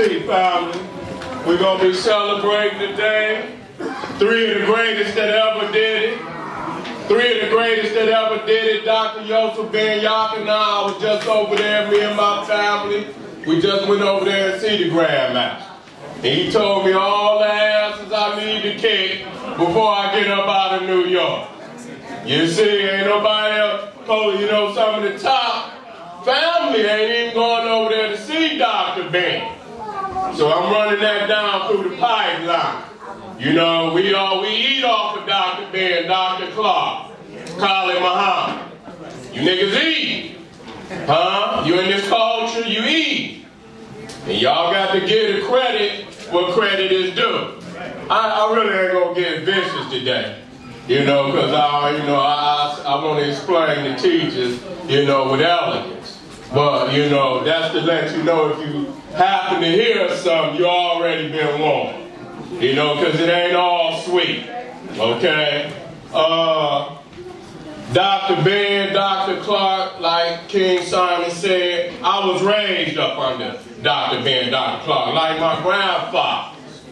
see, family. We're going to be celebrating today. 3 of the greatest that ever did it. 3 of the greatest that ever did it. Dr. Yosef Ben Yak and I was just over there, me and my family. We just went over there and see the Grandmaster. And he told me all the asses I need to kick before I get up out of New York. You see, ain't nobody else told you know some of the top family ain't even going over there to see Dr. Ben. So I'm running that down through the pipeline. You know, we eat off of Dr. Ben, Dr. Clark, Khalid Muhammad. You niggas eat. Huh? You in this culture, you eat. And y'all got to give the credit what credit is due. I really ain't gonna get vicious today. You know, because I want to explain the teachers, you know, with elegance. But, you know, that's to let you know if you happen to hear something, you already been warned. You know, because it ain't all sweet. Okay? Dr. Ben, Dr. Clark, like King Simon said, I was raised up under Dr. Ben, Dr. Clark, like my grandfathers.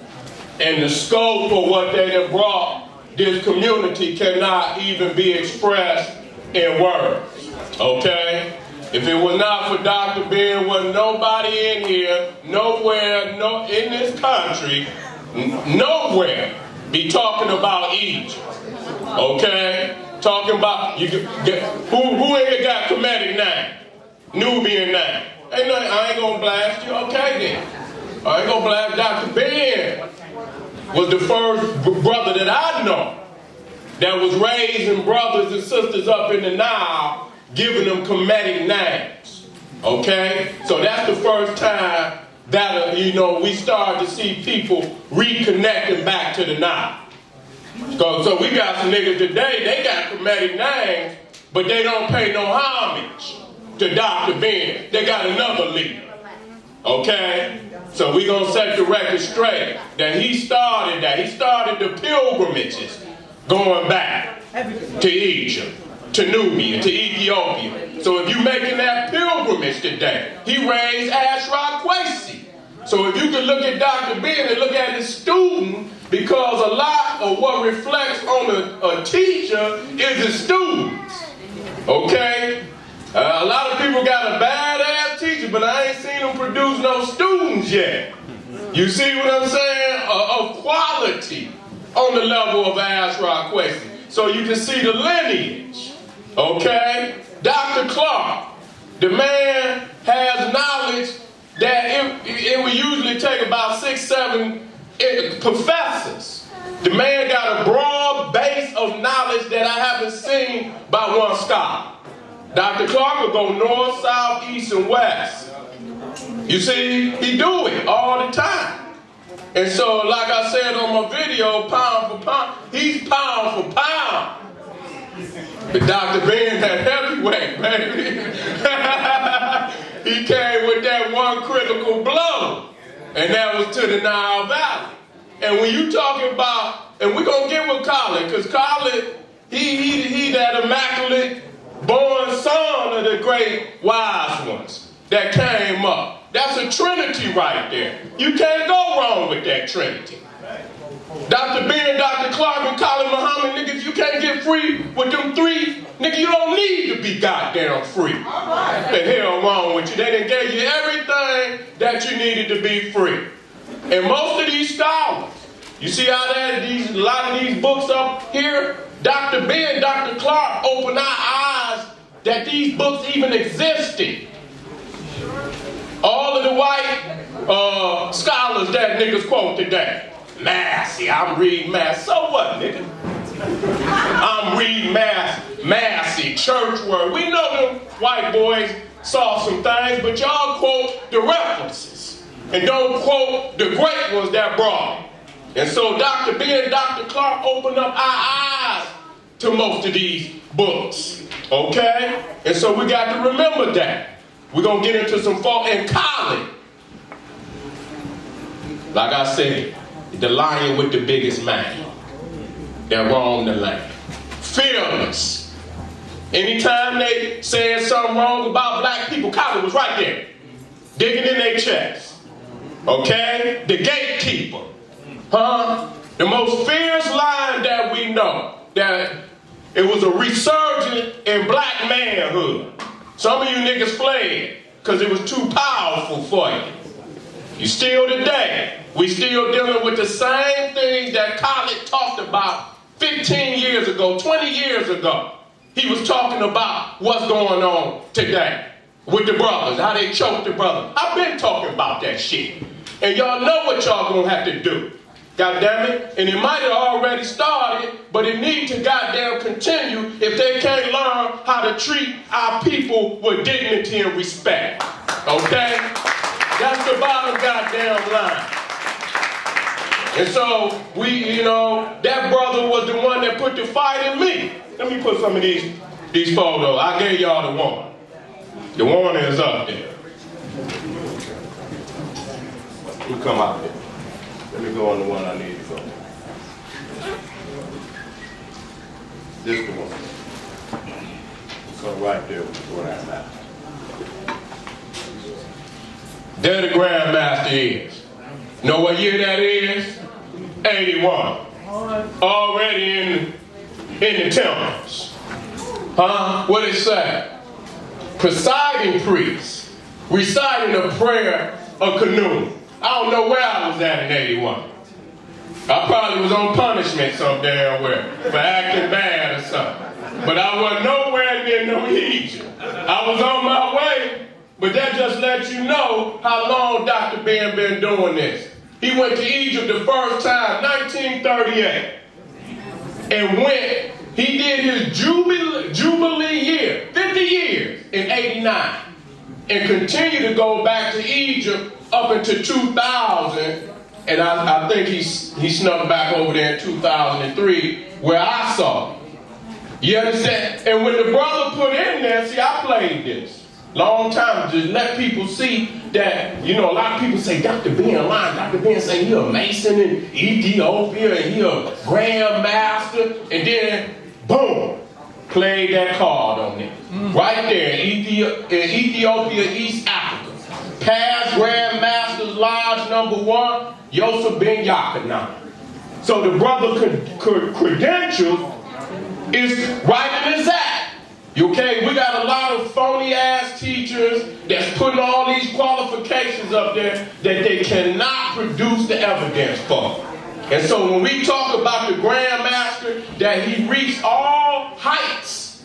And the scope of what they have brought this community cannot even be expressed in words, okay? If it was not for Dr. Ben, wasn't nobody in here, nowhere, in this country, nowhere, be talking about Egypt, okay? Talking about, who in here got Kemetic name? Nubian name? I ain't gonna blast you, okay then. I ain't gonna blast Dr. Ben. Was the first brother that I know that was raising brothers and sisters up in the Nile, giving them Kemetic names. Okay? So that's the first time that, you know, we started to see people reconnecting back to the Nile. So we got some niggas today, they got Kemetic names, but they don't pay no homage to Dr. Ben. They got another leader. Okay? So we're going to set the record straight that he started that. He started the pilgrimages going back to Egypt, to Nubia, to Ethiopia. So if you're making that pilgrimage today, he raised Ashraf Kwesi. So if you can look at Dr. Ben and look at his student, because a lot of what reflects on a teacher is his students. Okay? A lot of people got a badass teacher, but I ain't seen them produce no students yet. You see what I'm saying? Of quality on the level of Ashraf Kwesi. So you can see the lineage. Okay? Dr. Clark, the man has knowledge that it would usually take about 6, 7 professors. The man got a broad base of knowledge that I haven't seen by one scholar. Dr. Clark will go north, south, east, and west. You see, he do it all the time. And so, like I said on my video, pound for pound, he's pound for pound. But Dr. Ben had heavyweight, baby. He came with that one critical blow, and that was to the Nile Valley. And when you talking about, and we're going to get with Khalid, because Khalid, he that immaculate born son of the great wise ones that came up. That's a trinity right there. You can't go wrong with that trinity. Dr. Ben, Dr. Clark, and Khalid Muhammad, nigga, if you can't get free with them 3, nigga, you don't need to be goddamn free. What the hell wrong with you? They done gave you everything that you needed to be free. And most of these scholars, you see how a lot of these books up here, Dr. Ben, Dr. Clark opened our eyes that these books even existed. All of the white scholars that niggas quote today. Massey, I'm reading Massey. So what, nigga? I'm reading Massey, church word. We know them white boys saw some things, but y'all quote the references and don't quote the great ones that brought it. And so Dr. Ben, Dr. Clark opened up our eyes to most of these books, okay? And so we got to remember that. We're going to get into some folk in college. Like I said, the lion with the biggest mane that roamed the land. Fearless. Anytime they said something wrong about black people, Khalid was right there, digging in their chest. Okay? The gatekeeper. Huh? The most fierce line that we know. That it was a resurgence in black manhood. Some of you niggas fled because it was too powerful for you. You still today. We still dealing with the same things that Khaled talked about 15 years ago, 20 years ago. He was talking about what's going on today with the brothers, how they choke the brothers. I've been talking about that shit. And y'all know what y'all gonna have to do. God damn it. And it might have already started, but it needs to goddamn continue if they can't learn how to treat our people with dignity and respect. Okay? That's the bottom goddamn line. And so that brother was the one that put the fight in me. Let me put some of these photos. I gave y'all the one. The one is up there. Who come out there? Let me go on the one I need to go. This the one. So right there with what I have. There the Grandmaster is. Know what year that is? 81. Already in the temples. Huh? What it say? Presiding priest, reciting a prayer of canoe. I don't know where I was at in 81. I probably was on punishment some damn where for acting bad or something. But I wasn't nowhere near no Egypt. I was on my way, but that just lets you know how long Dr. Ben been doing this. He went to Egypt the first time, 1938, and he did his Jubilee year, 50 years, in 89, and continued to go back to Egypt up into 2000, and I think he snuck back over there in 2003, where I saw him. You understand? And when the brother put in there, see, I played this. Long time, just let people see that, a lot of people say, Dr. Ben lying. Dr. Ben say he a Mason in Ethiopia and he a Grand Master. And then, boom, played that card on it. Right there in Ethiopia, East Africa. Past Grand Masters Lodge #1, Yosef Ben Yakanan. So the brother credentials is right in his act. Okay, we got a lot of phony ass teachers that's putting all these qualifications up there that they cannot produce the evidence for. And so when we talk about the Grand Master, that he reached all heights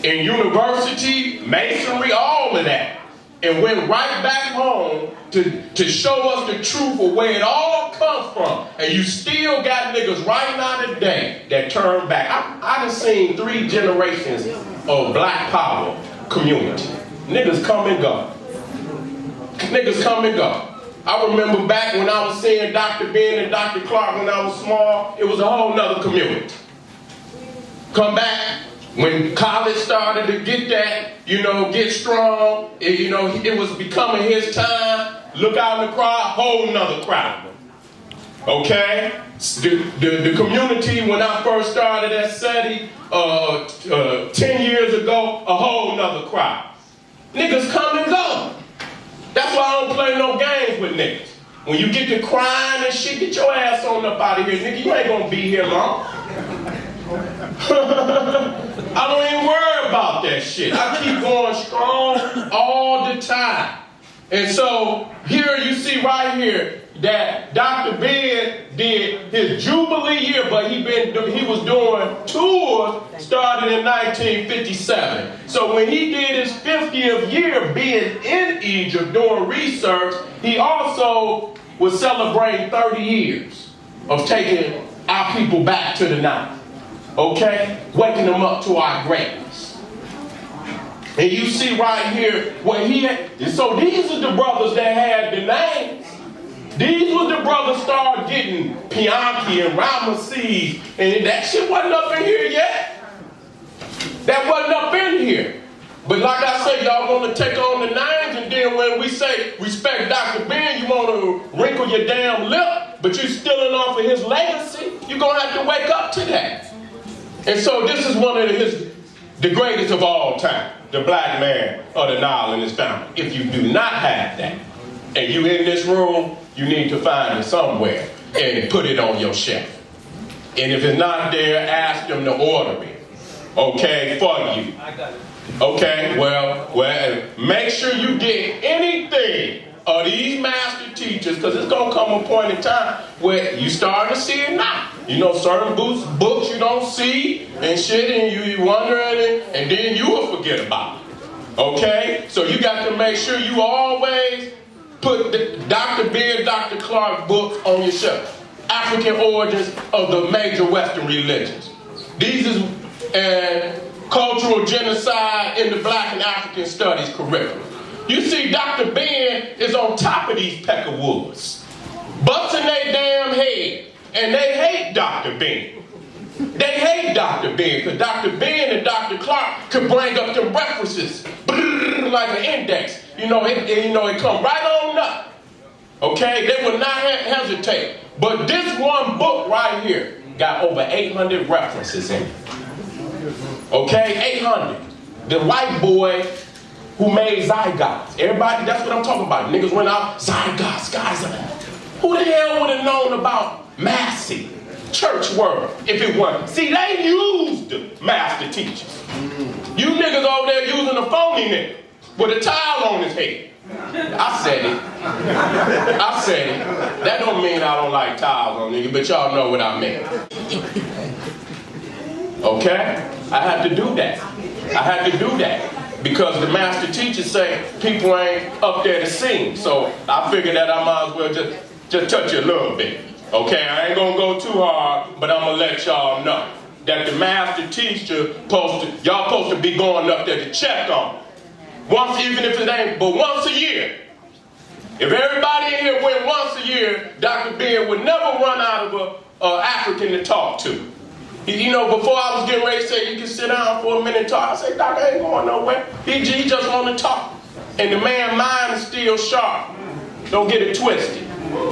in university, masonry, all of that, and went right back home to show us the truth of where it all comes from. And you still got niggas right now today that turn back. I done seen 3 generations of black power community. Niggas come and go. Niggas come and go. I remember back when I was seeing Dr. Ben and Dr. Clark when I was small, it was a whole nother community. Come back. When college started to get that, get strong, it was becoming his time. Look out in the crowd, whole nother crowd. Okay? The community, when I first started at Seti 10 years ago, a whole nother crowd. Niggas come and go. That's why I don't play no games with niggas. When you get to crying and shit, get your ass on up out of here, nigga. You ain't gonna be here long. I don't even worry about that shit. I keep going strong all the time. And so here you see right here that Dr. Ben did his Jubilee year, but he was doing tours starting in 1957. So when he did his 50th year being in Egypt doing research, he also was celebrating 30 years of taking our people back to the Nile. Okay? Waking them up to our greatness. And you see right here what he had. So these are the brothers that had the names. These were the brothers started getting Pianki and Ramesses. And that shit wasn't up in here yet. That wasn't up in here. But like I say, y'all want to take on the names, and then when we say respect Dr. Ben, you want to wrinkle your damn lip, but you're stealing off of his legacy. You're going to have to wake up to that. And so this is one of the greatest of all time, the black man of the Nile and his family. If you do not have that, and you in this room, you need to find it somewhere and put it on your shelf. And if it's not there, ask them to order it, okay, for you. Okay, well, make sure you get anything of these master teachers, because it's going to come a point in time where you start to see it now. You know, certain books you don't see and shit, and you wondering, and then you will forget about it. Okay? So you got to make sure you always put the Dr. Ben, Dr. Clark books on your shelf. African origins of the major Western religions. These is cultural genocide in the Black and African studies curriculum. You see, Dr. Ben is on top of these peckerwoods, busting their damn head, and they hate Dr. Ben. They hate Dr. Ben, because Dr. Ben and Dr. Clark could bring up them references, like an index. You know, it come right on up. Okay, they would not hesitate. But this one book right here got over 800 references in it. Okay, 800. The white boy who made zygotes. Everybody, that's what I'm talking about. Niggas went out, zygotes, guys. Who the hell would have known about Massey, church world, if it wasn't? See, they used master teachers. You niggas over there using a phony nigga with a towel on his head. I said it. I said it. That don't mean I don't like towels on niggas, but y'all know what I meant. Okay? I had to do that. I had to do that. Because the master teachers say people ain't up there to sing. So I figured that I might as well just touch you a little bit. Okay, I ain't gonna go too hard, but I'm gonna let y'all know that the master teacher y'all supposed to be going up there to check on. Once, even if it ain't, but once a year. If everybody in here went once a year, Dr. Ben would never run out of an African to talk to. You know, before I was getting ready to say, you can sit down for a minute and talk, I say, Doc, I ain't going nowhere. He just want to talk. And the man's mind is still sharp. Don't get it twisted.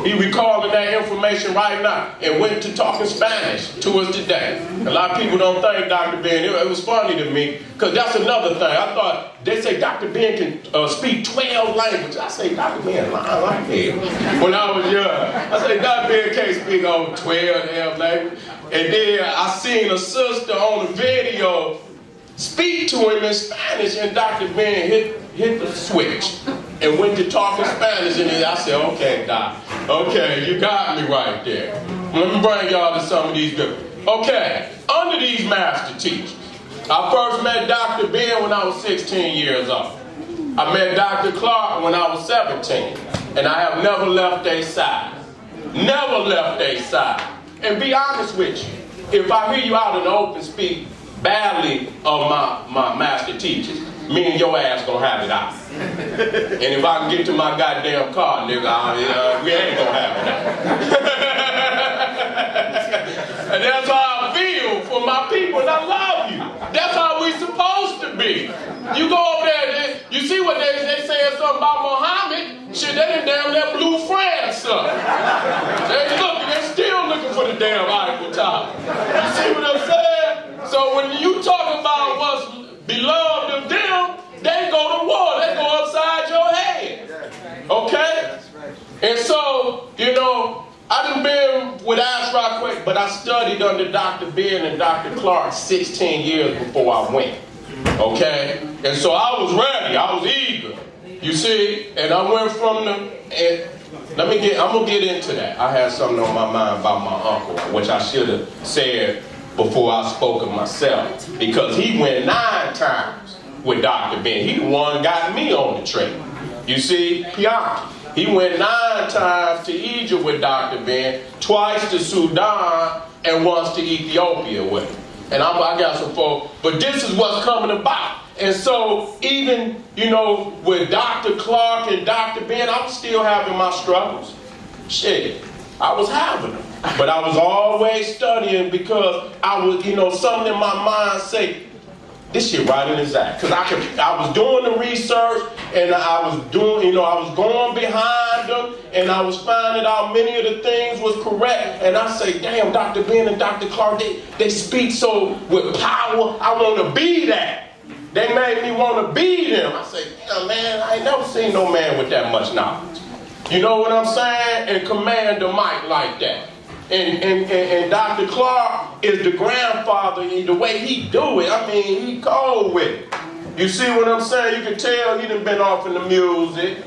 He recalling that information right now and went to talking Spanish to us today. A lot of people don't think Dr. Ben, it was funny to me, because that's another thing. I thought, they say Dr. Ben can speak 12 languages. I say, Dr. Ben lying like hell. When I was young, I say, Dr. Ben can't speak over 12 damn languages. And then I seen a sister on the video speak to him in Spanish, and Dr. Ben hit the switch and went to talking Spanish, and I said, okay, Doc, okay, you got me right there. Let me bring y'all to some of these good. Okay, under these master teachers, I first met Dr. Ben when I was 16 years old. I met Dr. Clark when I was 17, and I have never left their side. Never left their side. And be honest with you, if I hear you out in the open speak badly of my master teachers, me and your ass gonna have it out. And if I can get to my goddamn car, nigga, we ain't gonna have it out. And that's how I feel for my people, and I love you. That's how we supposed to be. You go over there, you see what they saying something about Muhammad, shit, they done damn near blew France up. They're still looking for the damn Eiffel Tower. You see what I'm saying? So when you talk about what's beloved of them, they go to war. They go upside your head. Okay? And so, you know, I done been with Ashra Quick, but I studied under Dr. Ben and Dr. Clark 16 years before I went. Okay? And so I was ready. I was eager. You see? And I went from I'm gonna get into that. I had something on my mind about my uncle, which I should have said before I spoke of myself, because he went 9 times with Dr. Ben. He the one got me on the trip. You see, Pianki. He went 9 times to Egypt with Dr. Ben, twice to Sudan, and once to Ethiopia with him. And I got some folks, but this is what's coming about. And so even, you know, with Dr. Clark and Dr. Ben, I'm still having my struggles. Shit, I was having them. But I was always studying, because I was, you know, something in my mind say, this shit right in his act. Because I was doing the research, and I was doing, you know, I was going behind them, and I was finding out many of the things was correct. And I say, damn, Dr. Ben and Dr. Clark, they speak so with power. I want to be that. They made me want to be them. I say, damn, man, I ain't never seen no man with that much knowledge. You know what I'm saying? And command the mic like that. And Dr. Clark is the grandfather, and the way he do it, I mean, he cold with it. You see what I'm saying? You can tell he done been off in the music,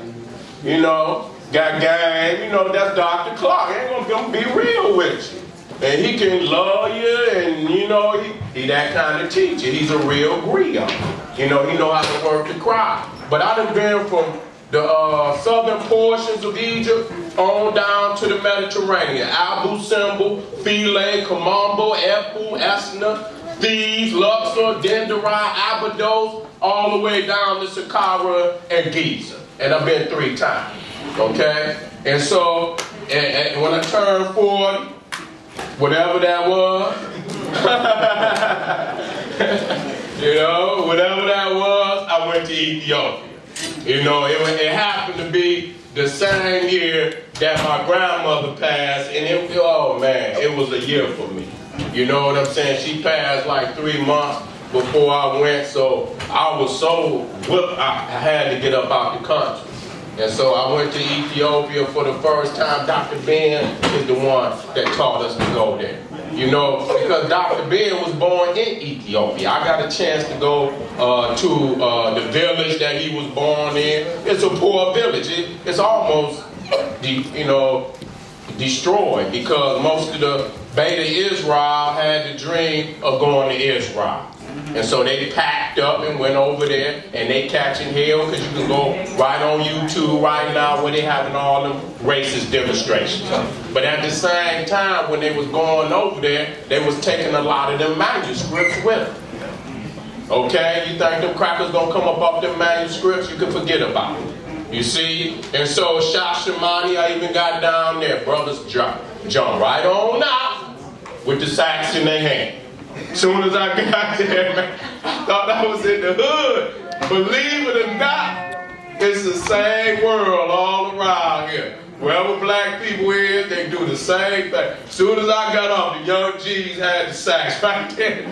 you know, got game, you know, that's Dr. Clark. He ain't gonna be real with you. And he can love you, and you know, he that kind of teacher. He's a real griot. You know, he know how to work the crowd. But I done been from the southern portions of Egypt on down to the Mediterranean. Abu Simbel, Philae, Kamambo, Epu, Esna, Thebes, Luxor, Dendera, Abydos, all the way down to Saqqara and Giza. And I've been 3 times, okay? And so, and when I turned 40, whatever that was, you know, whatever that was, I went to Ethiopia. You know, it happened to be the same year that my grandmother passed, and oh man, it was a year for me. You know what I'm saying? She passed like 3 months before I went, so I was so whipped, I had to get up out the country. And so I went to Ethiopia for the first time. Dr. Ben is the one that taught us to go there. You know, because Dr. Ben was born in Ethiopia. I got a chance to go to the village that he was born in. It's a poor village. It's almost, you know, destroyed because most of the Beta Israel had the dream of going to Israel. And so they packed up and went over there, and they catching hell, because you can go right on YouTube right now where they having all them racist demonstrations. But at the same time, when they was going over there, they was taking a lot of them manuscripts with them. Okay? You think them crackers gonna come up off them manuscripts? You can forget about it. You see? And so Shashamani, I even got down there. Brothers jump right on out with the sacks in their hand. Soon as I got there, man, I thought I was in the hood. Believe it or not, it's the same world all around here. Wherever black people is, they do the same thing. Soon as I got off, the young G's had the sacks right there.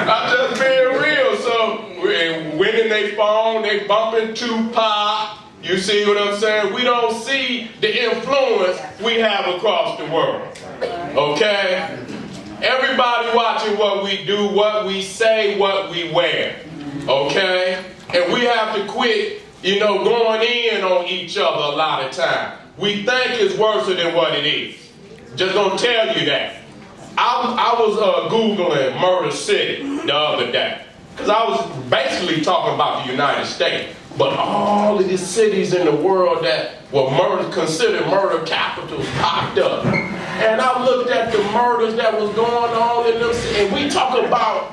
I'm just being real. So, winning their phone, they bumping Tupac. You see what I'm saying? We don't see the influence we have across the world. Okay? Everybody watching what we do, what we say, what we wear. Okay? And we have to quit, you know, going in on each other a lot of time. We think it's worse than what it is. Just gonna tell you that. I was Googling Murder City the other day. Because I was basically talking about the United States. But all of these cities in the world that were considered murder capitals popped up. And I looked at the murders that was going on in them cities. And we talk about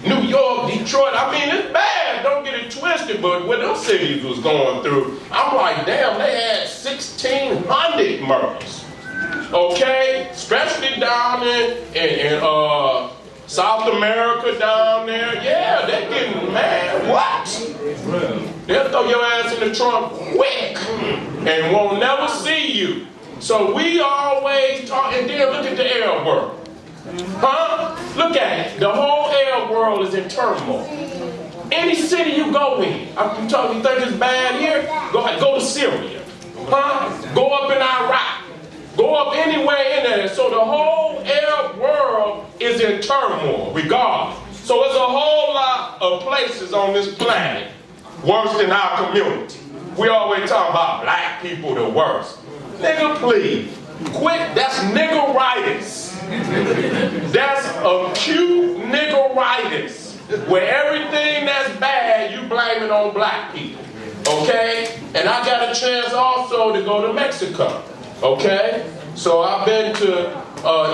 New York, Detroit. I mean, it's bad. Don't get it twisted. But what those cities was going through, I'm like, damn, they had 1,600 murders. Okay? Especially down in South America down there. Yeah, they're getting mad. What? They'll throw your ass in the trunk quick and won't never see you. So we always talk, and then look at the Arab world. Huh? Look at it. The whole Arab world is in turmoil. Any city you go in, I'm telling you, think it's bad here? Go to Syria. Huh? Go up in Iraq. Go up anywhere in there. So the whole Arab world is in turmoil, regardless. So there's a whole lot of places on this planet worse than our community. We always talk about black people the worst. Nigga, please. Quit. That's niggeritis. That's acute niggeritis. Where everything that's bad, you blame it on black people. Okay? And I got a chance also to go to Mexico. Okay? So I've been to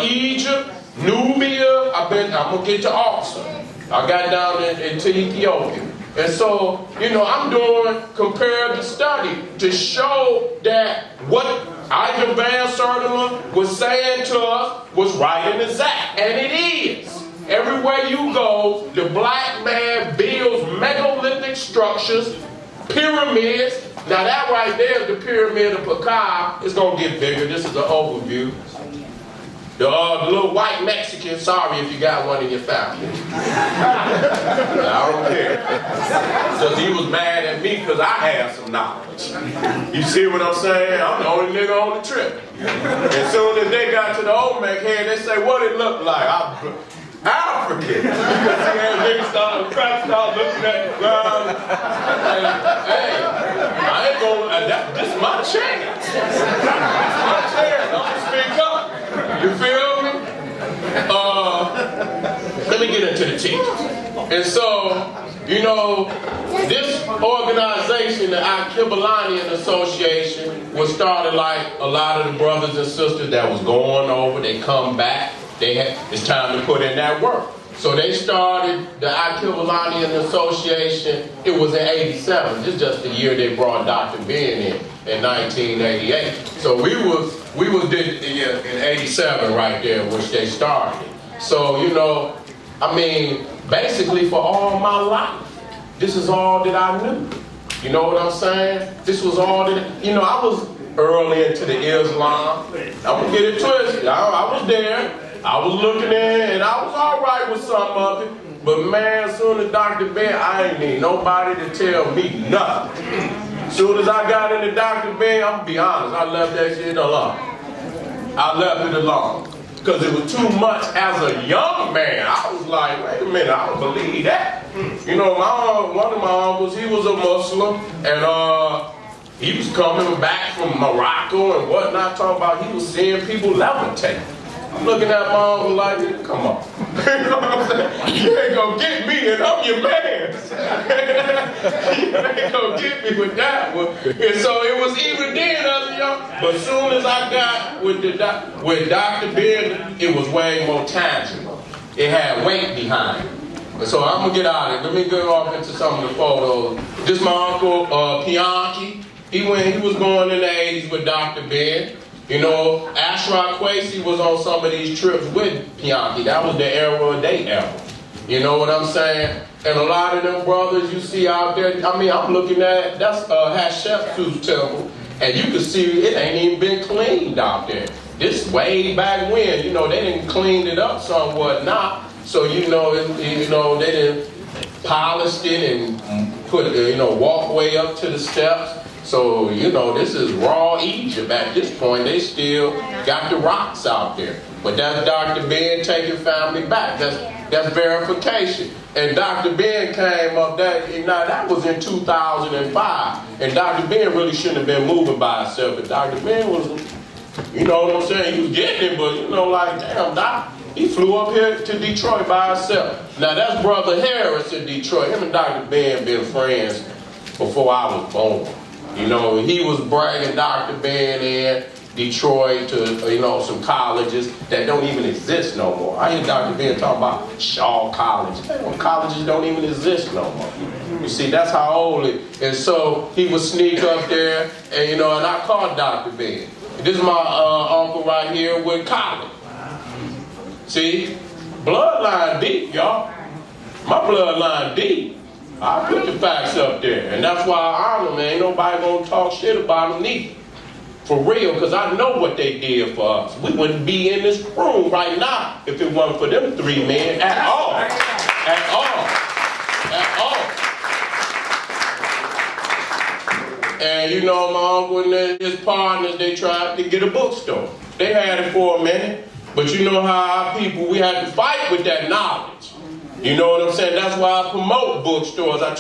Egypt, Nubia. I'm going to get to Oxford. I got down into Ethiopia. And so, you know, I'm doing comparative study to show that what Ida Van Sertima was saying to us was right and exact. And it is. Everywhere you go, the black man builds megalithic structures, pyramids. Now that right there is the pyramid of Pakar. It's going to get bigger. This is an overview. The little white Mexican, sorry if you got one in your family. I don't care. Because he was mad at me because I had some knowledge. You see what I'm saying? I'm the only nigga on the trip. As soon as they got to the Olmec head, they say, what it look like? African. Niggas started cracking out, looking at the ground. Hey, I ain't gonna, this is my chance. This is my chance. I'm gonna speak up. You feel me? Let me get into the teachings. And so, you know, this organization, the Activism Association, was started like a lot of the brothers and sisters that was going over. They come back. It's time to put in that work. So they started the Activism Association. It was in '87. This is just the year they brought Dr. Ben in 1988. So we was in '87 right there, which they started. So, you know, I mean, basically for all my life, this is all that I knew. You know what I'm saying? This was all that, you know, I was early into the Islam. I'm gonna get it twisted. I was there. I was looking in, and I was all right with some of it. But man, as soon as Dr. Ben, I ain't need nobody to tell me nothing. As soon as I got into Dr. Ben, I'm gonna be honest, I left that shit alone. I left it alone. Because it was too much as a young man. I was like, wait a minute, I don't believe that. You know, one of my uncles, he was a Muslim, and he was coming back from Morocco and whatnot, talking about he was seeing people levitate. I'm looking at my uncle like, come on. You know what I'm saying? You ain't gonna get me, and I'm your man. You ain't gonna get me with that one. And so it was even then as a young, but as soon as I got with Dr. Ben, it was way more tangible. It had weight behind it. So I'm gonna get out of it. Let me go off into some of the photos. This is my uncle, Pianki. He was going in the 80s with Dr. Ben. You know, Ashraf Kwesi was on some of these trips with Pianki. That was the era they era. You know what I'm saying? And a lot of them brothers you see out there, I mean, I'm looking at, that's Hatshepsut's temple, and you can see it ain't even been cleaned out there. This way back when, you know, they didn't clean it up somewhat now. So, you know, they didn't polish it and put, walkway up to the steps. So, you know, this is raw Egypt at this point. They still got the rocks out there. But that's Dr. Ben taking family back. That's verification. And Dr. Ben came up, that was in 2005. And Dr. Ben really shouldn't have been moving by himself. But Dr. Ben was, you know what I'm saying, he was getting it, but you know, like, damn, Doc, he flew up here to Detroit by himself. Now that's Brother Harris in Detroit. Him and Dr. Ben been friends before I was born. You know, he was bragging Dr. Ben in Detroit to, you know, some colleges that don't even exist no more. I hear Dr. Ben talking about Shaw College. Colleges don't even exist no more. You see, that's how old it is. And so he would sneak up there, and, you know, and I called Dr. Ben. This is my uncle right here with college. See, bloodline deep, y'all. My bloodline deep. I put the facts up there, and that's why I honor them. Ain't nobody gonna talk shit about them neither. For real, because I know what they did for us. We wouldn't be in this room right now if it wasn't for them three men at all. At all. At all. And you know, my uncle and his partners, they tried to get a bookstore. They had it for a minute, but you know how our people, we had to fight with that knowledge. You know what I'm saying? That's why I promote bookstores. I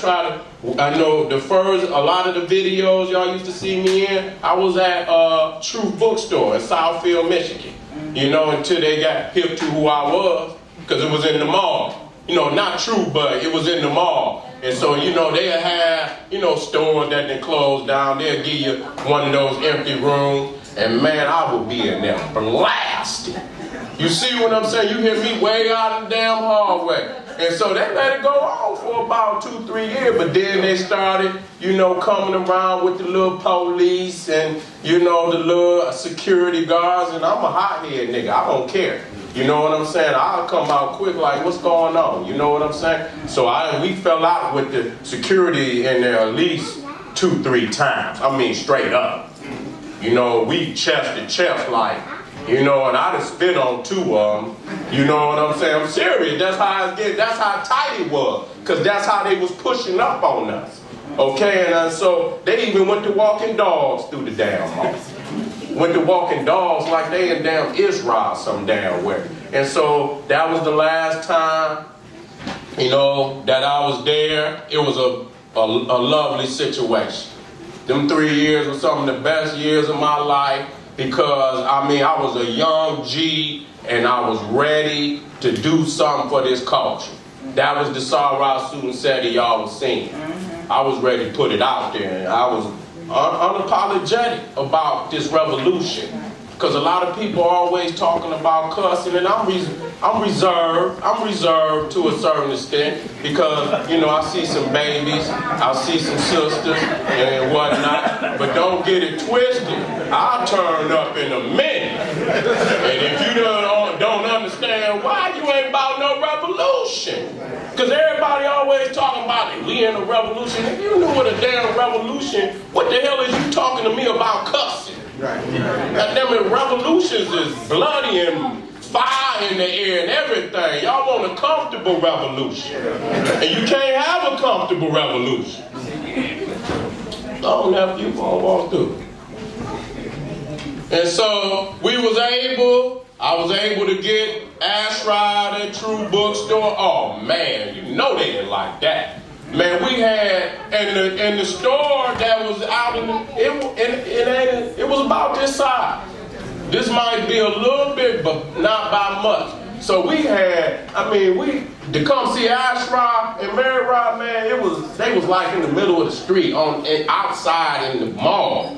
know the first, a lot of the videos y'all used to see me in, I was at Truth Bookstore in Southfield, Michigan. You know, until they got hip to who I was, because it was in the mall. You know, not true, but it was in the mall. And so, you know, they have, you know, stores that they close down. They'll give you one of those empty rooms. And man, I would be in there blasted. You see what I'm saying? You hear me way out in the damn hallway. And so they let it go on for about 2-3 years, but then they started, you know, coming around with the little police and, you know, the little security guards, and I'm a hothead nigga, I don't care. You know what I'm saying? I'll come out quick like, what's going on? You know what I'm saying? So we fell out with the security in there at least 2-3 times. I mean, straight up. You know, we chest to chest like, you know, and I done spit on 2 of them. You know what I'm saying? I'm serious. That's how it get. That's how tight it was. because that's how they was pushing up on us. Okay, and so they even went to walking dogs through the damn mall. Went to walking dogs like they in damn Israel some damn where. And so that was the last time, you know, that I was there. It was a lovely situation. Them 3 years were some of the best years of my life because, I mean, I was a young G and I was ready to do something for this culture. That was the Sarah student Seti y'all was seeing. I was ready to put it out there. And I was unapologetic about this revolution. Because a lot of people are always talking about cussing, and I'm reserved to a certain extent because, you know, I see some babies, I see some sisters and whatnot, but don't get it twisted. I'll turn up in a minute. And if you don't understand why, you ain't about no revolution. Because everybody always talking about it. We in a revolution. If you knew what a damn revolution, what the hell is you talking to me about cussing? Right. Them revolutions is bloody and fire in the air and everything. Y'all want a comfortable revolution. And you can't have a comfortable revolution. Long enough you gonna walk through. And so I was able to get Ashrod at True Bookstore. Oh man, you know they didn't like that. Man, we had, and the store that was out in it was about this size. This might be a little bit, but not by much. So we had, to come see Ashrod and Mary Rod, man, they was like in the middle of the street, outside in the mall.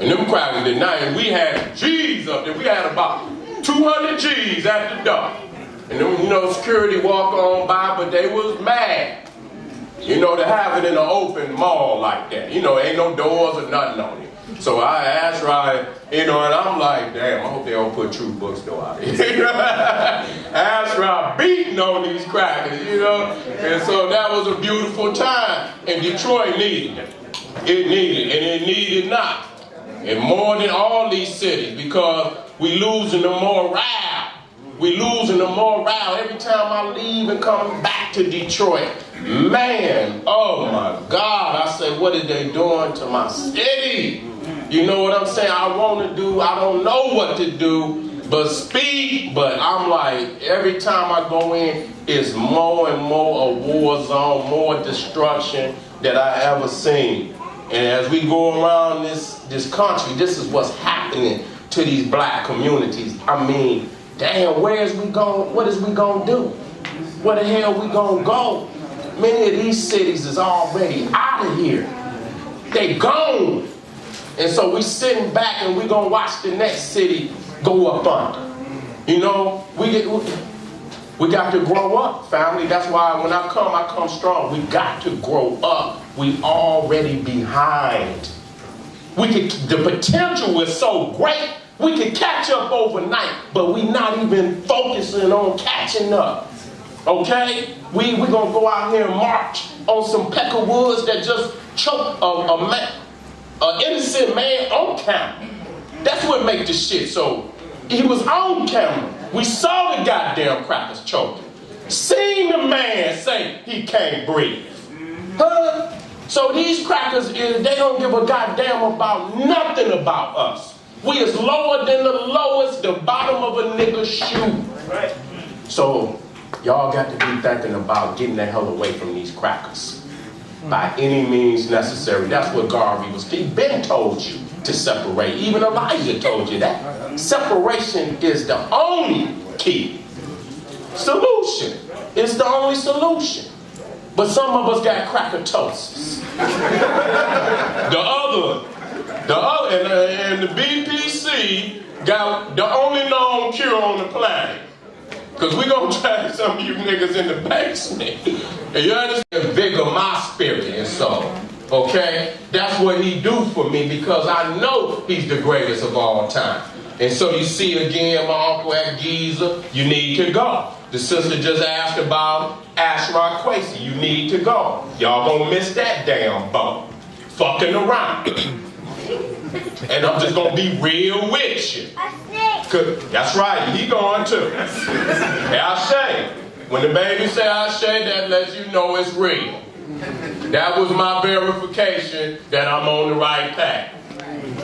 And them crackers at night, and we had G's up there. We had about 200 G's at the door. And then, you know, security walk on by, but they was mad. You know, to have it in an open mall like that. You know, ain't no doors or nothing on it. So I asked Ryan, you know, and I'm like, damn, I hope they don't put True Bookstore out here. Asked Ryan beating on these crackers, you know. And so that was a beautiful time. And Detroit needed it. It needed, and it needed not. And more than all these cities, because we losing the morale. We losing the morale every time I leave and come back to Detroit. Man, oh my God, I say, what are they doing to my city? You know what I'm saying? I want to do, I don't know what to do, but speak. But I'm like, every time I go in, it's more and more a war zone, more destruction that I ever seen. And as we go around this country, this is what's happening to these black communities. I mean, damn, what is we gonna do? Where the hell we gonna go? Many of these cities is already out of here. They gone. And so we sitting back and we gonna watch the next city go up under. You know, we got to grow up, family. That's why when I come strong. We got to grow up. We already behind. The potential is so great. We can catch up overnight, but we not even focusing on catching up. Okay? We gonna go out here and march on some pecker woods that just choke an innocent man on camera. That's what make this shit so. He was on camera. We saw the goddamn crackers choking. Seen the man say he can't breathe. Huh? So these crackers, they don't give a goddamn about nothing about us. We is lower than the lowest, the bottom of a nigga's shoe. Right. So y'all got to be thinking about getting the hell away from these crackers. By any means necessary. That's what Garvey was. He been told you to separate. Even Elijah told you that. Separation is the only key. Solution. It's the only solution. But some of us got crackatosis. And the BPC got the only known cure on the planet. Because we're going to drag some of you niggas in the basement. And you understand? Vigor my spirit and soul. Okay? That's what he do for me because I know he's the greatest of all time. And so you see again, my uncle at Giza, you need to go. The sister just asked about Ashrod Quasi. You need to go. Y'all gonna miss that damn boat. Fucking around. And I'm just gonna be real with you. That's right, he going too. Ashay. When the baby say Ashe, that lets you know it's real. That was my verification that I'm on the right path.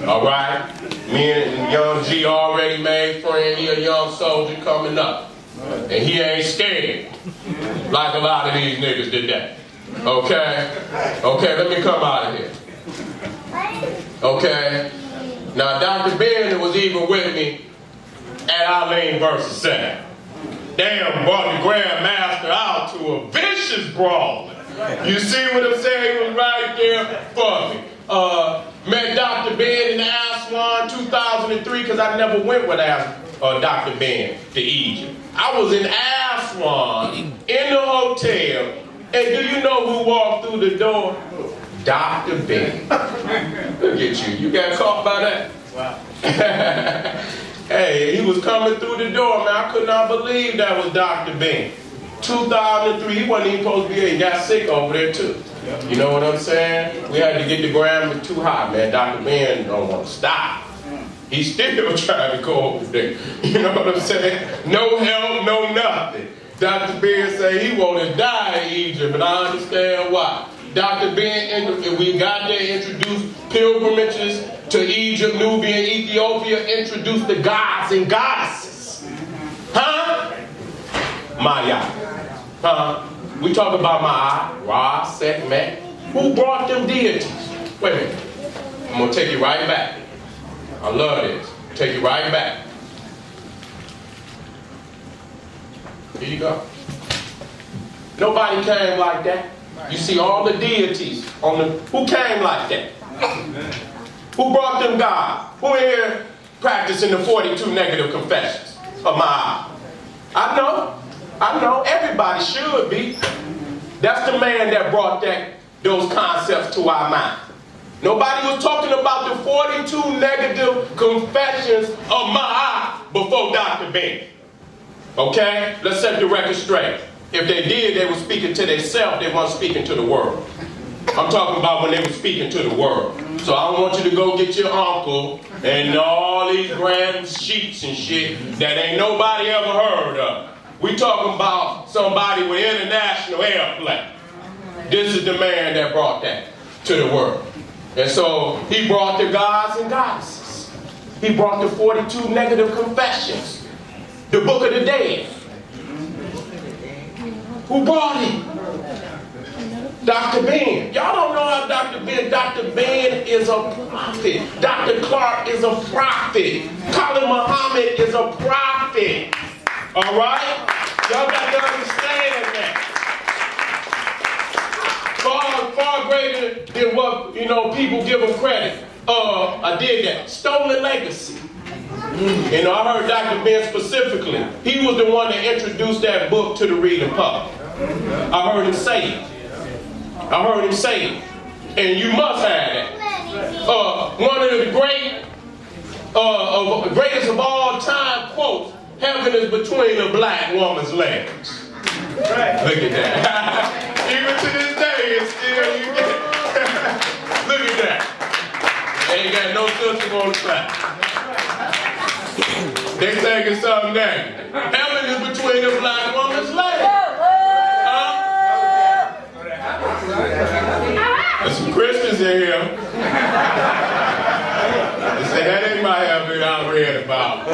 All right? Me and young G already made friend. He a young soldier coming up. And he ain't scared like a lot of these niggas today. Okay? Okay, let me come out of here. Okay? Now, Dr. Bennett was even with me at Eileen versus Sam. Damn, brought the Grandmaster out to a vicious brawl. You see what I'm saying? He was right there for me. Met Dr. Ben in Aswan 2003 because I never went with Dr. Ben to Egypt. I was in Aswan in the hotel, and do you know who walked through the door? Dr. Ben. Look at you. You got caught by that? Wow. Hey, he was coming through the door, man. I could not believe that was Dr. Ben. 2003, he wasn't even supposed to be here. He got sick over there, too. You know what I'm saying? We had to get the grammar too high, man. Dr. Ben don't want to stop. He's still trying to go over there. You know what I'm saying? No help, no nothing. Dr. Ben said he wanted to die in Egypt, and I understand why. Dr. Ben, we got there, introduced pilgrimages to Egypt, Nubia, and Ethiopia, introduced the gods and goddesses. Huh? Maya. Huh? We talk about Ma'a, Ra, Set, Met. Who brought them deities? Wait a minute. I'm going to take you right back. I love this. Take you right back. Here you go. Nobody came like that. You see all the deities on the... Who came like that? Who brought them God? Who here practicing the 42 negative confessions of Ma'a? I know. Everybody should be. That's the man that brought those concepts to our mind. Nobody was talking about the 42 negative confessions of Ma'a before Dr. Ben. Okay? Let's set the record straight. If they did, they were speaking to themselves. They weren't speaking to the world. I'm talking about when they were speaking to the world. So I don't want you to go get your uncle and all these grand sheets and shit that ain't nobody ever heard of. We talking about somebody with international airplay. This is the man that brought that to the world. And so he brought the gods and goddesses. He brought the 42 negative confessions. The Book of the Dead. Who brought it? Dr. Ben. Y'all don't know how Dr. Ben. Dr. Ben is a prophet. Dr. Clark is a prophet. Colin Muhammad is a prophet. All right? Y'all got to understand that. Far greater than what, people give them credit. I did that. Stolen legacy. I heard Dr. Ben specifically. He was the one that introduced that book to the reading public. I heard him say it. And you must have that. One of the greatest of all time quotes, heaven is between a black woman's legs. Look at that. Even to this day, it's still, you get it. Look at that. Ain't got no sister on the side. They thinking something negative. Heaven is between a black woman's legs. There's some Christians in here. They say that ain't my heaven I read about.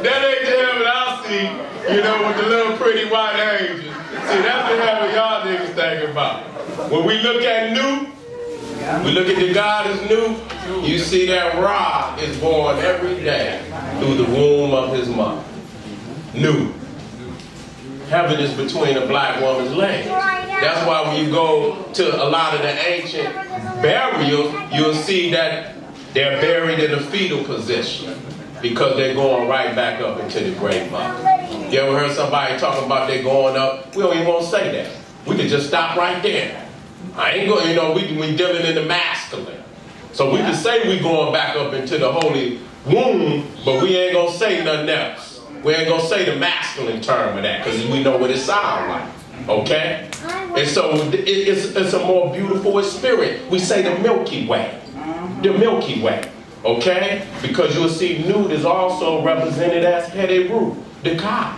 That ain't the heaven I see, with the little pretty white angels. See, that's the heaven y'all niggas thinking about. When we look at New, we look at the God as New, you see that Ra is born every day through the womb of his mother. New. Heaven is between a black woman's legs. That's why when you go to a lot of the ancient burials, you'll see that they're buried in a fetal position because they're going right back up into the grave mother. You ever heard somebody talking about they going up? We don't even want to say that. We could just stop right there. I ain't going, we dealing in the masculine. So we can say we going back up into the holy womb, but we ain't going to say nothing else. We ain't going to say the masculine term of that because we know what it sounds like. Okay? And so it's a more beautiful spirit. We say the Milky Way. The Milky Way. Okay? Because you'll see Newt is also represented as Heru, the cow.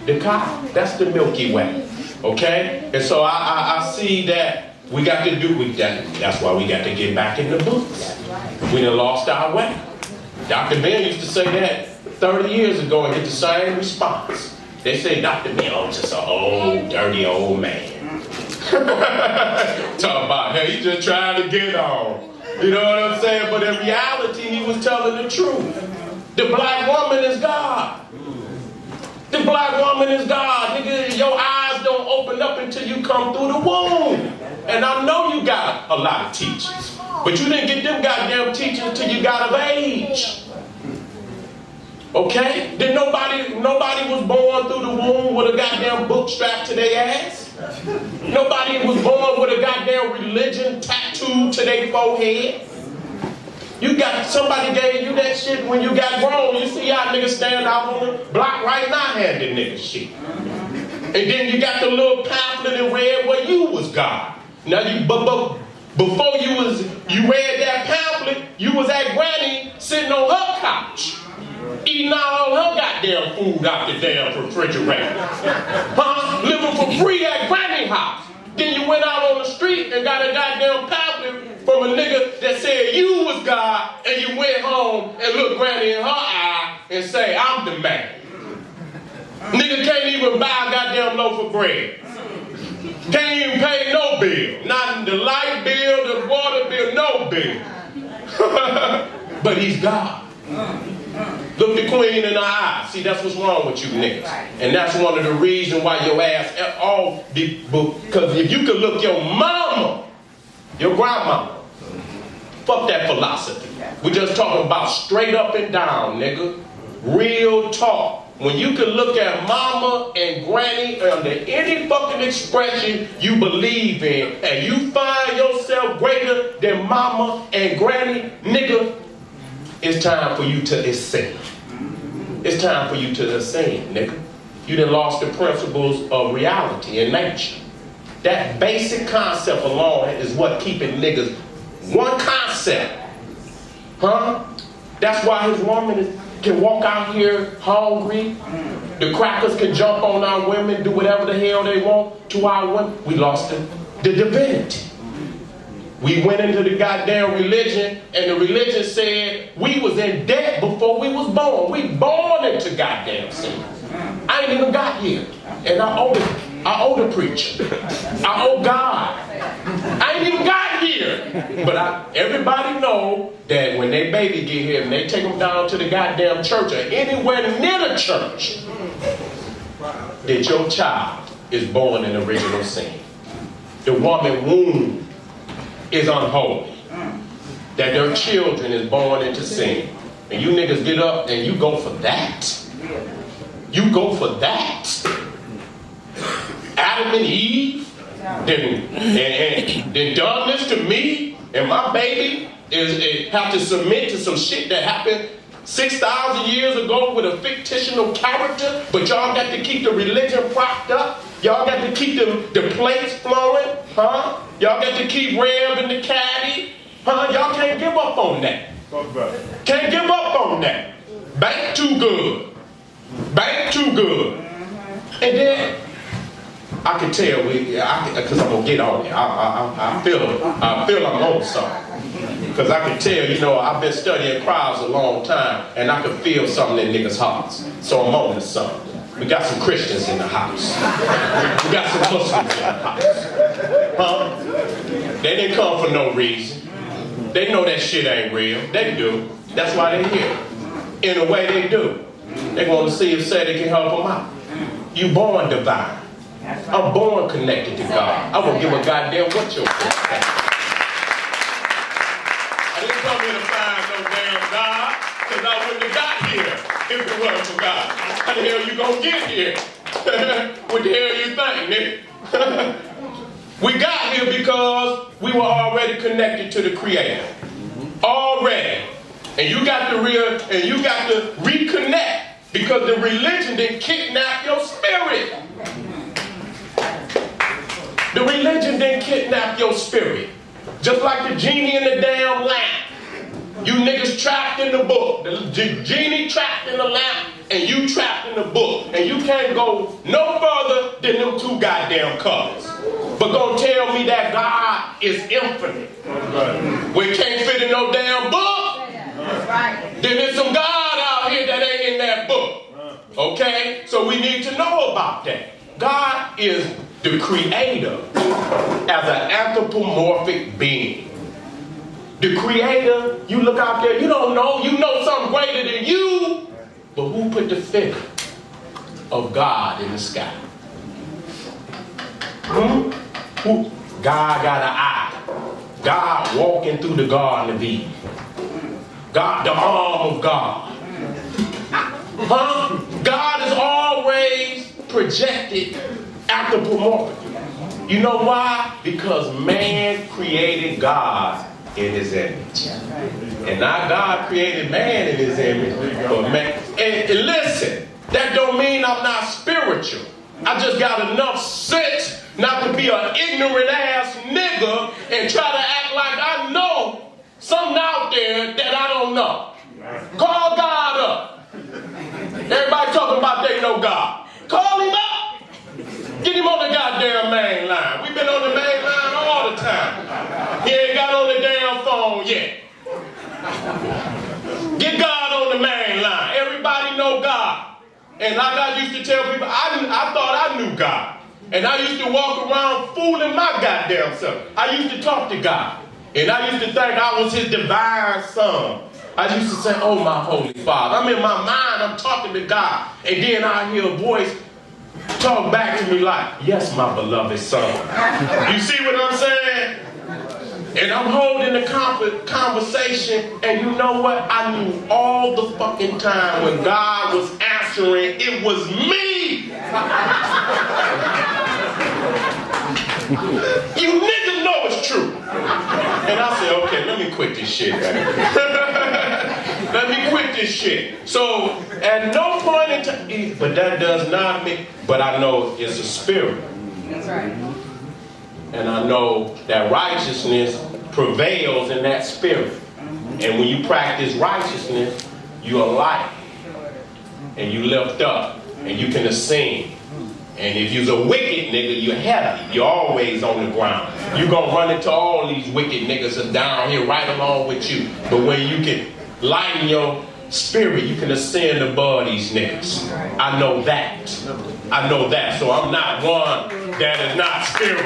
The cow. That's the Milky Way. Okay? And so I see that we got to do that. That's why we got to get back in the books. We done lost our way. Dr. Ben used to say that 30 years ago and get the same response. They say Dr. Ben was just an old, dirty old man. Talk about, hey, he just trying to get on. You know what I'm saying? But in reality, he was telling the truth. The black woman is God. The black woman is God. Nigga, your eyes don't open up until you come through the womb. And I know you got a lot of teachers. But you didn't get them goddamn teachers until you got of age. Okay? Then nobody was born through the womb with a goddamn book strapped to their ass. Nobody was born with a goddamn religion tattooed to their forehead. You got, somebody gave you that shit when you got grown. You see y'all niggas stand out on the block right now handing niggas shit. And then you got the little pamphlet in red where you was God. Now you, but before you read that pamphlet, you was at Granny sitting on her couch, eating all her goddamn food out the damn refrigerator. Huh? Living for free at Granny house. Then you went out on the street and got a goddamn pamphlet from a nigga that said you was God, and you went home and looked Granny in her eye and say, I'm the man. Nigga can't even buy a goddamn loaf of bread. Can't even pay no bill. Not the light bill, the water bill, no bill. But he's God. Look the queen in the eye. See, that's what's wrong with you niggas. And that's one of the reasons why your ass all because if you could look your mama, your grandmama, fuck that philosophy. We're just talking about straight up and down, nigga. Real talk. When you can look at mama and granny under any fucking expression you believe in, and you find yourself greater than mama and granny, nigga, it's time for you to ascend. It's time for you to ascend, nigga. You done lost the principles of reality and nature. That basic concept alone is what keeping niggas one concept. Huh? That's why his woman can walk out here hungry. The crackers can jump on our women, do whatever the hell they want to our women. We lost the divinity. We went into the goddamn religion, and the religion said we was in debt before we was born. We born into goddamn sin. I ain't even got here. And I owe the preacher. I owe God. I ain't even got here. But everybody know that when they baby get here and they take them down to the goddamn church or anywhere near the church, that your child is born in original sin. The woman womb is unholy. That their children is born into sin. And you niggas get up and you go for that. You go for that. Adam and Eve then done this to me, and my baby have to submit to some shit that happened 6,000 years ago with a fictional character, but y'all got to keep the religion propped up. Y'all got to keep the plates flowing, huh? Y'all got to keep Rev in the caddy, huh? Y'all can't give up on that. Can't give up on that. Bank too good. Bank too good. And then I can tell because I'm gonna get on it. I feel I'm on something. Because I can tell, you know, I've been studying crowds a long time, and I can feel something in niggas' hearts. So I'm on to something. We got some Christians in the house. We got some Muslims in the house. Huh? They didn't come for no reason. They know that shit ain't real. They do. That's why they're here. In a way they do. They want to see if Seti can help them out. You born divine. I'm born connected to God. I won't give a goddamn what your faith is. I didn't come here to find no damn God, because I wouldn't have got here if it wasn't for God. How the hell you gonna get here? What the hell you think, nigga? We got here because we were already connected to the Creator. Already. And you got to reconnect, because the religion didn't kidnap your spirit. The religion didn't kidnap your spirit. Just like the genie in the damn lamp. You niggas trapped in the book. The genie trapped in the lamp, and you trapped in the book. And you can't go no further than them two goddamn colors. But gonna tell me that God is infinite. We can't fit in no damn book. Then there's some God out here that ain't in that book. Okay? So we need to know about that. God is the creator as an anthropomorphic being. The creator, you look out there, you don't know, you know something greater than you, but who put the figure of God in the sky? Who? God got an eye. God walking through the Garden of Eden. God, the arm of God. Huh? God is always projected anthropomorphically. You know why? Because man created God in his image. And not God created man in his image, but man. And listen, that don't mean I'm not spiritual. I just got enough sense not to be an ignorant ass nigga and try to act like I know something out there that I don't know. Call God up. Everybody talking about they know God. Call him up. Get him on the goddamn main line. We've been on the main line all the time. He ain't got on the damn phone yet. Get God on the main line. Everybody know God. And like I used to tell people, I thought I knew God. And I used to walk around fooling my goddamn self. I used to talk to God. And I used to think I was his divine son. I used to say, oh, my Holy Father. I'm in my mind, I'm talking to God. And then I hear a voice talk back to me like, yes, my beloved son. You see what I'm saying? And I'm holding the conversation, and you know what? I knew all the fucking time when God was answering, it was me. You niggas know it's true. And I said, okay, let me quit this shit. Let me quit this shit. So, at no point in time, but that does not mean, but I know it's a spirit. That's right. And I know that righteousness prevails in that spirit. And when you practice righteousness, you are light. And you lift up. And you can ascend. And if you're a wicked nigga, you're heavy. You're always on the ground. You're going to run into all these wicked niggas that's down here right along with you. But when you can lighten your spirit, you can ascend above these niggas. I know that. I know that. So I'm not one that is not spiritual.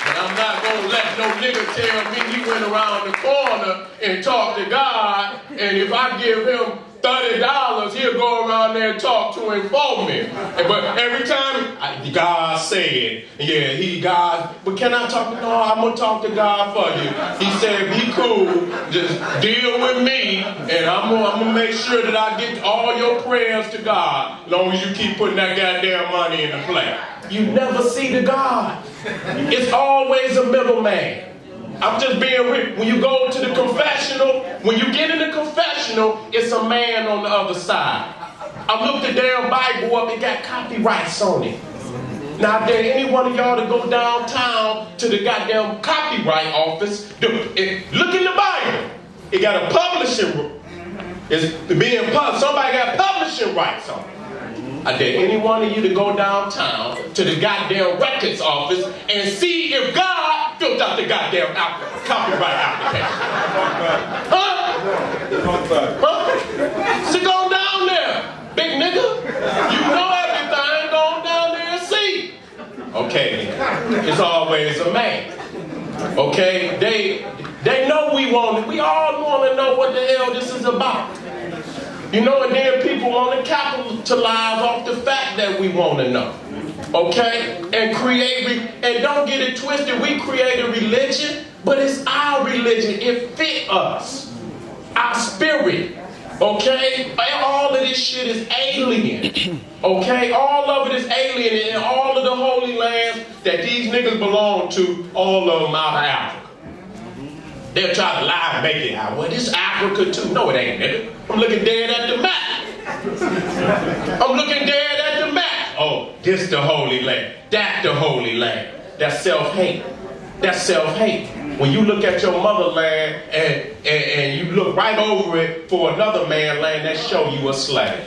But I'm not going to let no nigga tell me he went around the corner and talked to God, and if I give him $30, he'll go around there and talk to him for me. But every time, God said, yeah, God, but can I talk to, no, I'm going to talk to God for you. He said, be cool, just deal with me, and I'm going to make sure that I get all your prayers to God, as long as you keep putting that goddamn money in the plate. You never see the God. It's always a middleman. I'm just being real. When you go to the confessional, when you get in the confessional, it's a man on the other side. I looked the damn Bible up, it got copyrights on it. Now, dare any one of y'all to go downtown to the goddamn copyright office, look in the Bible. It got a publishing, it's being published. Somebody got publishing rights on it. I dare any one of you to go downtown to the goddamn records office and see if God filled out the goddamn copyright application. Huh? So go down there, big nigga. You know everything, go down there and see. Okay, it's always a man. Okay, they know we want it. We all want to know what the hell this is about. You know, and then people want to capitalize off the fact that we want to know. Okay? And and don't get it twisted, we create a religion, but it's our religion. It fit us. Our spirit. Okay? All of this shit is alien. Okay? All of it is alien, and all of the holy lands that these niggas belong to, all of them out of Africa. They'll try to lie and make it out. Well, this Africa too. No, it ain't, nigga. I'm looking dead at the map. I'm looking dead at the map. Oh, this the Holy Land. That the Holy Land. That's self-hate. That's self-hate. When you look at your motherland and you look right over it for another man's land, that show you a slave.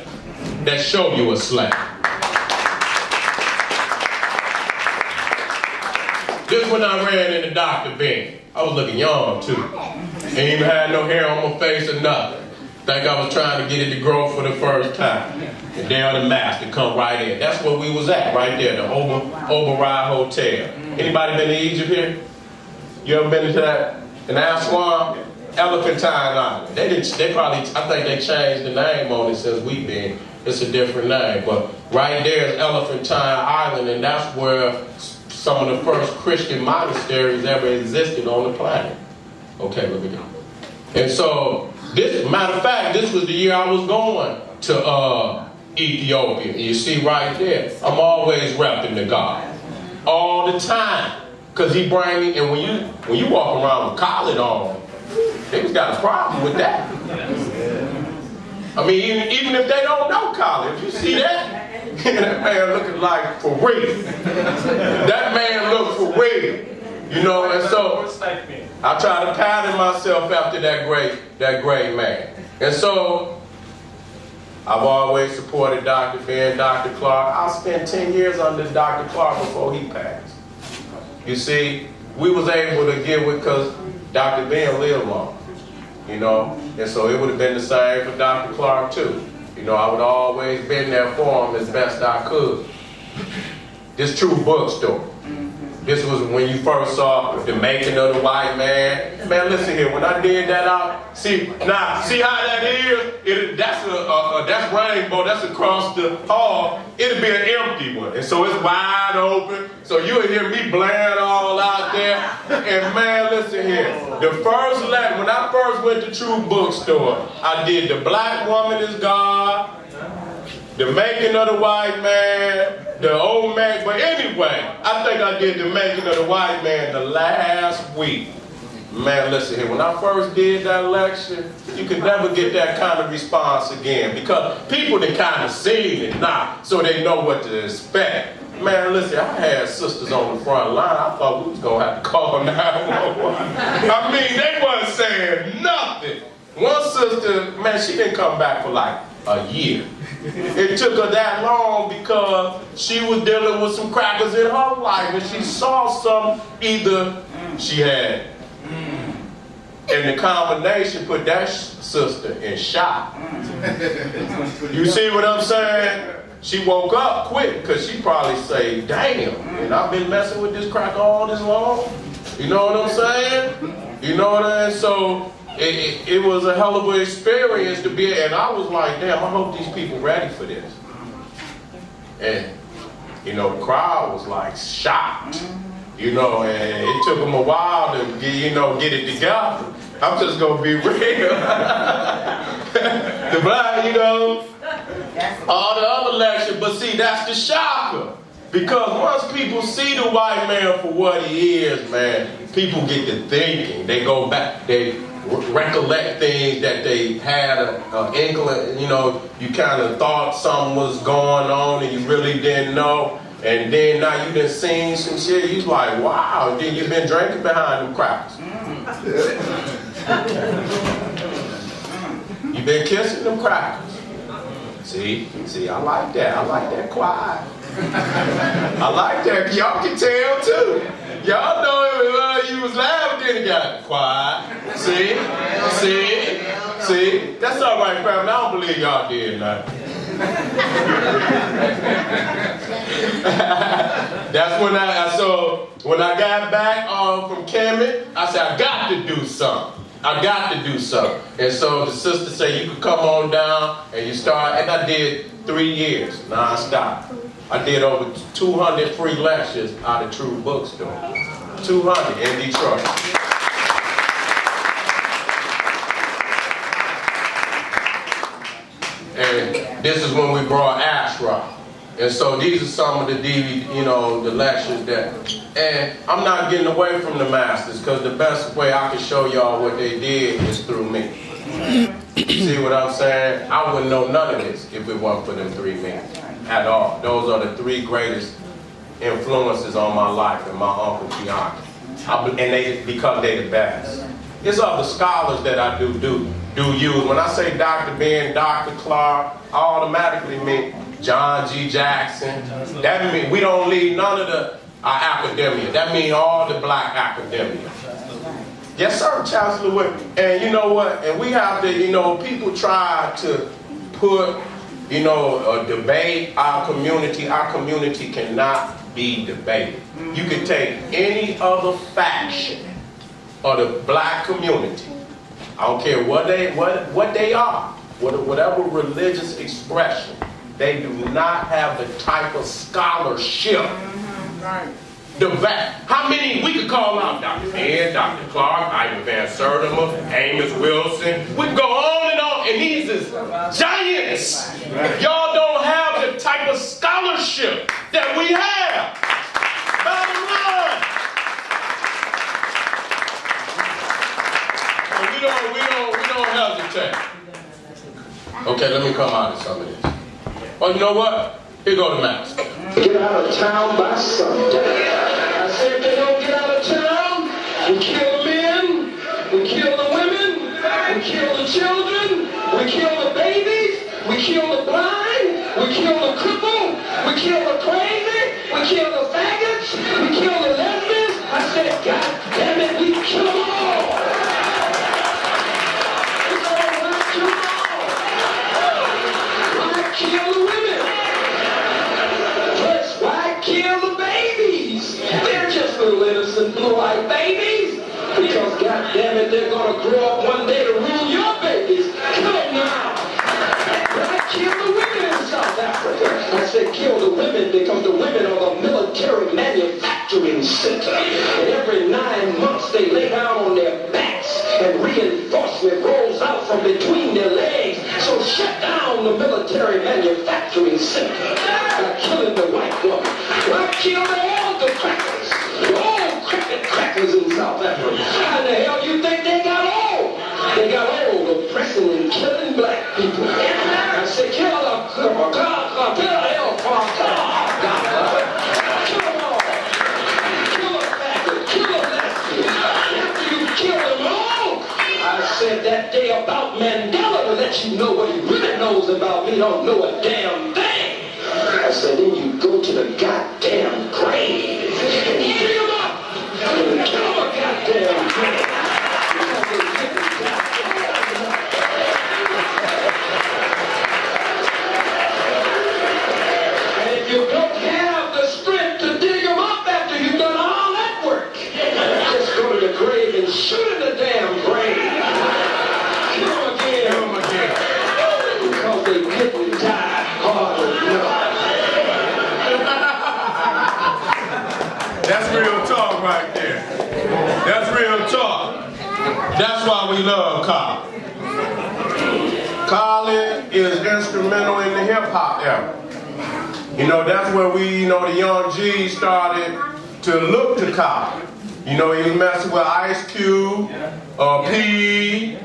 That show you a slave. This when I ran into Dr. Ben. I was looking young too. Ain't even had no hair on my face or nothing. Think I was trying to get it to grow for the first time. And there the master come right in. That's where we was at, right there, the Oberoi Hotel. Anybody been to Egypt here? You ever been to that? In Aswan? Elephantine Island. They probably, I think they changed the name on it since we've been. It's a different name. But right there is Elephantine Island, and that's where some of the first Christian monasteries ever existed on the planet. Okay, let me go. And so, matter of fact, this was the year I was going to Ethiopia. And you see right there, I'm always repping the God. All the time. Because he bring me, and when you walk around with collar on, niggas got a problem with that. I mean, even if they don't know collar, if you see that, that man looking like for real. That man look for real. You know, and so I try to pattern myself after that great man. And so I've always supported Dr. Ben, Dr. Clark. I spent 10 years under Dr. Clark before he passed. You see, we was able to get with because Dr. Ben lived long, you know, and so it would have been the same for Dr. Clark too. You know, I would have always been there for him as best I could. This true bookstore. This was when you first saw the making of the white man. Man, listen here, when I did that out, see how that is? That's rainbow, that's across the hall. It'll be an empty one. And so it's wide open. So you'll hear me blaring all out there. And man, listen here. When I first went to True Bookstore, I did The Black Woman is God, The Making of the White Man, The Old Man. But anyway, I think I did The Making of the White Man the last week. Man, listen here. When I first did that lecture, you could never get that kind of response again because people that kind of seen it now, so they know what to expect. Man, listen, I had sisters on the front line. I thought we was going to have to call 911. I mean, they wasn't saying nothing. One sister, man, she didn't come back for like a year. It took her that long because she was dealing with some crackers in her life and she saw some either she had. And the combination put that sister in shock. You see what I'm saying? She woke up quick because she probably say, damn, and I've been messing with this crack all this long. You know what I'm saying? You know what I mean? So it was a hell of an experience to be, and I was like, damn, I hope these people ready for this. And, you know, the crowd was like shocked. You know, and it took them a while to get it together. I'm just gonna be real. The black, you know, all the other lectures, but see, that's the shocker. Because once people see the white man for what he is, man, people get to thinking. They go back, they recollect things that they had an inkling, you know, you kind of thought something was going on and you really didn't know. And then now you done seen some shit, you like, wow, then you've been drinking behind them crackers. You've been kissing them crackers. See, I like that quiet. I like that, y'all can tell too. Y'all know if you was laughing, then it got quiet. See, that's all right, family, I don't believe y'all did nothing. That's when I got back from Kemet, I said, I got to do something. And so the sister said, you could come on down and you start, and I did 3 years, non-stop. I did over 200 free lectures out of True Bookstore. 200 in Detroit. And this is when we brought Ashra. And so these are some of the the lectures that, and I'm not getting away from the masters because the best way I can show y'all what they did is through me. See what I'm saying? I wouldn't know none of this if it wasn't for them 3 men at all. Those are the 3 greatest influences on my life and my Uncle Keanu. And because they're the best. It's other scholars that I do use. When I say Dr. Ben, Dr. Clark, I automatically mean John G. Jackson. That means we don't leave none of the academia. That means all the black academia. Yes, sir, Chancellor Whit. And you know what? And we have to, people try to put, a debate our community. Our community cannot be debated. You can take any other faction of the black community. I don't care what they are, whatever religious expression. They do not have the type of scholarship. Right. How many we could call out? Dr. Ben, Dr. Clark, Ivan Van Sertima, Amos Wilson. We can go on, and these is giants. Y'all don't have the type of scholarship that we have. Bottom line. We don't hesitate. Okay, let me come out of some of this. Oh, you know what? Here go the mask. Get out of town by Sunday. I said if they don't get out of town, we kill the men, we kill the women, we kill the children, we kill the babies, we kill the blind, we kill the crippled, we kill the crazy, we kill the faggots, we kill the lesbians. I said, God damn it, we kill them all. It's all right, kill them all. Why kill the women? Why kill the babies? They're just little innocent blue-eyed babies. Because goddamn it, they're gonna grow up one day to rule your babies. Kill them now. Why kill the women in South Africa? I said kill the women because the women are the military manufacturing center. And every 9 months they lay down on their backs and reinforcement rolls out from between their legs. So shut down the military manufacturing center by killing the white woman. Why kill all the crackers? All crackers in South Africa. How the hell you think they got old? They got old oppressing and killing black people. I said kill them all. Kill them all. Kill a faggot. Kill a lesbian. After you kill them all, I said that day about Mandela to let you know what he really knows about me. Don't know a damn thing. I said then you go to the goddamn grave and dig him up and kill him a goddamn grave. And if you don't have the strength to dig him up after you've done all that work, just go to the grave and shoot in the damn grave. Kill him again. Because they didn't die hard enough. That's real talk right there. That's real talk. That's why we love Colin. Colin is instrumental in the hip-hop era. That's where we, the young G's started to look to Colin. He was messing with Ice Cube, P,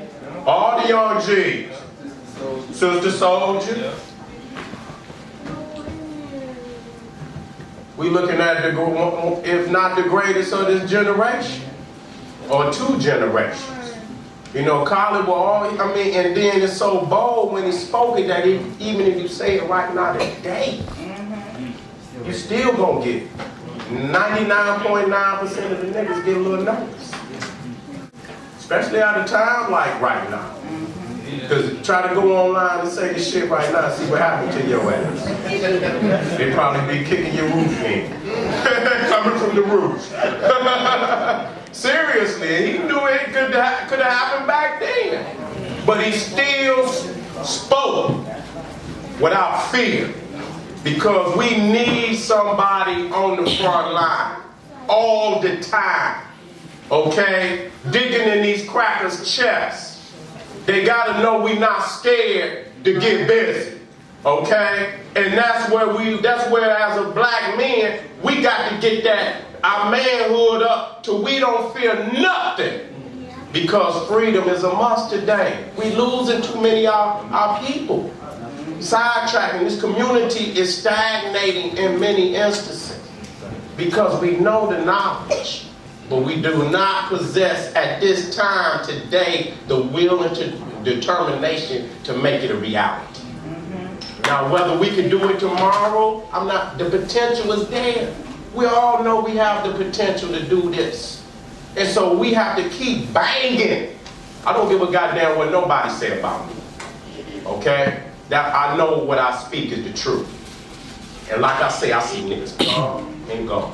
all the young G's. Sister Soldier. We looking at if not the greatest of this generation, or 2 generations. Colin will always, and then it's so bold when he spoke it that even if you say it right now today, you still gonna get it. 99.9% of the niggas get a little nervous. Especially at a time like right now. Because try to go online and say this shit right now and see what happened to your ass. They probably be kicking your roof in. Coming from the roof. Seriously, he knew it could have happened back then. But he still spoke without fear. Because we need somebody on the front line all the time. Okay? Digging in these crackers' chests. They gotta know we not scared to get busy, okay? And that's where as a black man, we got to get our manhood up till we don't fear nothing. Because freedom is a must today. We losing too many of our people. Sidetracking, this community is stagnating in many instances. Because we know the knowledge. But we do not possess at this time today the will and determination to make it a reality. Now, whether we can do it tomorrow, the potential is there. We all know we have the potential to do this. And so we have to keep banging. I don't give a goddamn what nobody say about me. Okay? That I know what I speak is the truth. And like I say, I see niggas come and go.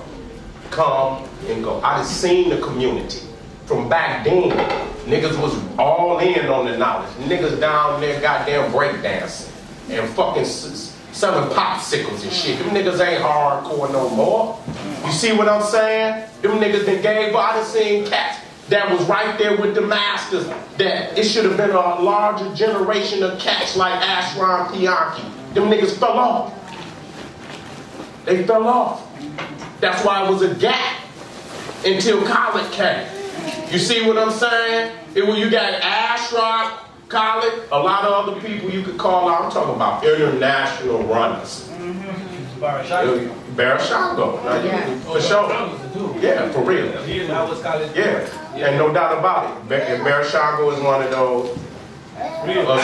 Come and go. I just seen the community. From back then, niggas was all in on the knowledge. Niggas down there goddamn breakdancing and fucking selling popsicles and shit. Them niggas ain't hardcore no more. You see what I'm saying? Them niggas that gave up. I done seen cats that was right there with the masters. That it should have been a larger generation of cats like Ashram Pianki. Them niggas fell off. They fell off. That's why it was a gap until Khaled came. You see what I'm saying? You got Ashram, Khaled, a lot of other people you could call out. I'm talking about international runners. Barashango. For sure. Yeah, for real. Yeah, and no doubt about it. Barashango is one of those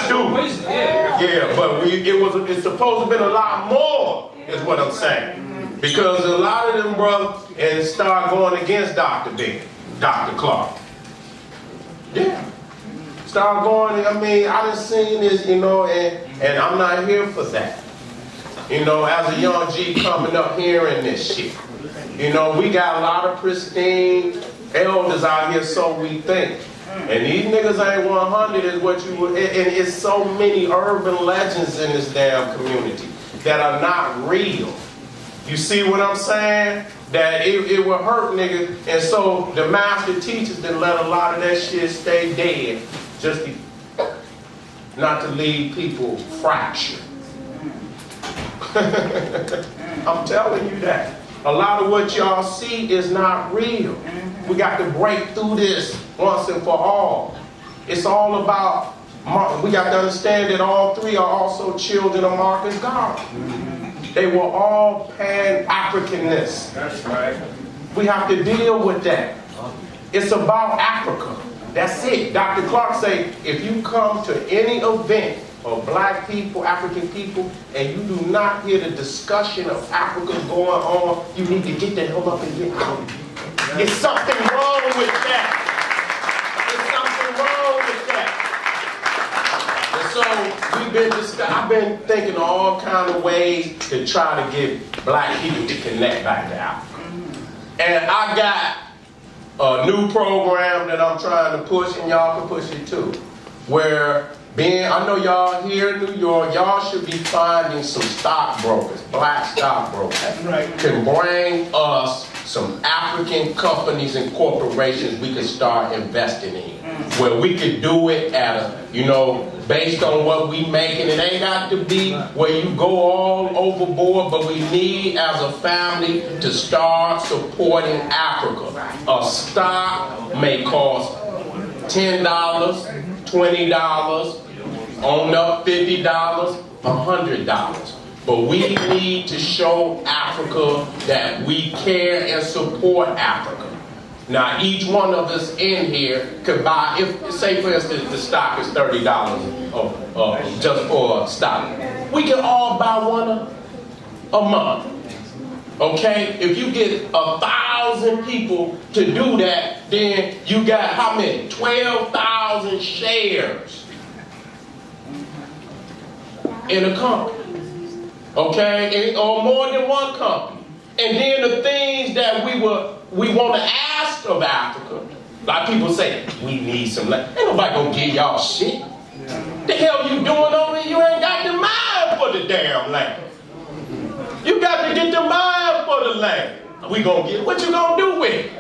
students. Yeah, but it's supposed to have been a lot more, is what I'm saying. Because a lot of them brothers and start going against Dr. Ben, Dr. Clark. Yeah. Start going, I mean, I done seen this, you know, and I'm not here for that. You know, as a young G coming up hearing this shit. You know, we got a lot of pristine elders out here, so we think. And these niggas ain't 100 is what you would, and it's so many urban legends in this damn community that are not real. You see what I'm saying? That it will hurt niggas. And so the master teachers didn't let a lot of that shit stay dead. Just not to leave people fractured. I'm telling you that. A lot of what y'all see is not real. We got to break through this once and for all. It's all about, we got to understand that all three are also children of Marcus Garvey. They were all Pan-Africanists. That's right. We have to deal with that. It's about Africa. That's it. Dr. Clark say, if you come to any event of black people, African people, and you do not hear the discussion of Africa going on, you need to get the hell up and get out. There's something wrong with that. There's something wrong with that. And so I've been thinking of all kind of ways to try to get black people to connect back to Africa. And I got a new program that I'm trying to push, and y'all can push it too. Where I know y'all here in New York, y'all should be finding some stockbrokers, black stockbrokers. That's right. Can bring us some African companies and corporations we could start investing in. Where we could do it at a, you know, based on what we making. It ain't got to be where you go all overboard, but we need as a family to start supporting Africa. A stock may cost $10, $20, on up $50, $100. But we need to show Africa that we care and support Africa. Now, each one of us in here could buy, if, say for instance, the stock is $30 just for a stock. We can all buy one a month. Okay? If you get 1,000 people to do that, then you got how many? 12,000 shares in a company. Okay? Or more than one company. And then the things that we want to ask of Africa, like people say, we need some land. Ain't nobody gonna give y'all shit. The hell you doing over here? You ain't got the mind for the damn land. You got to get the mind for the land. We gonna get, what you gonna do with it?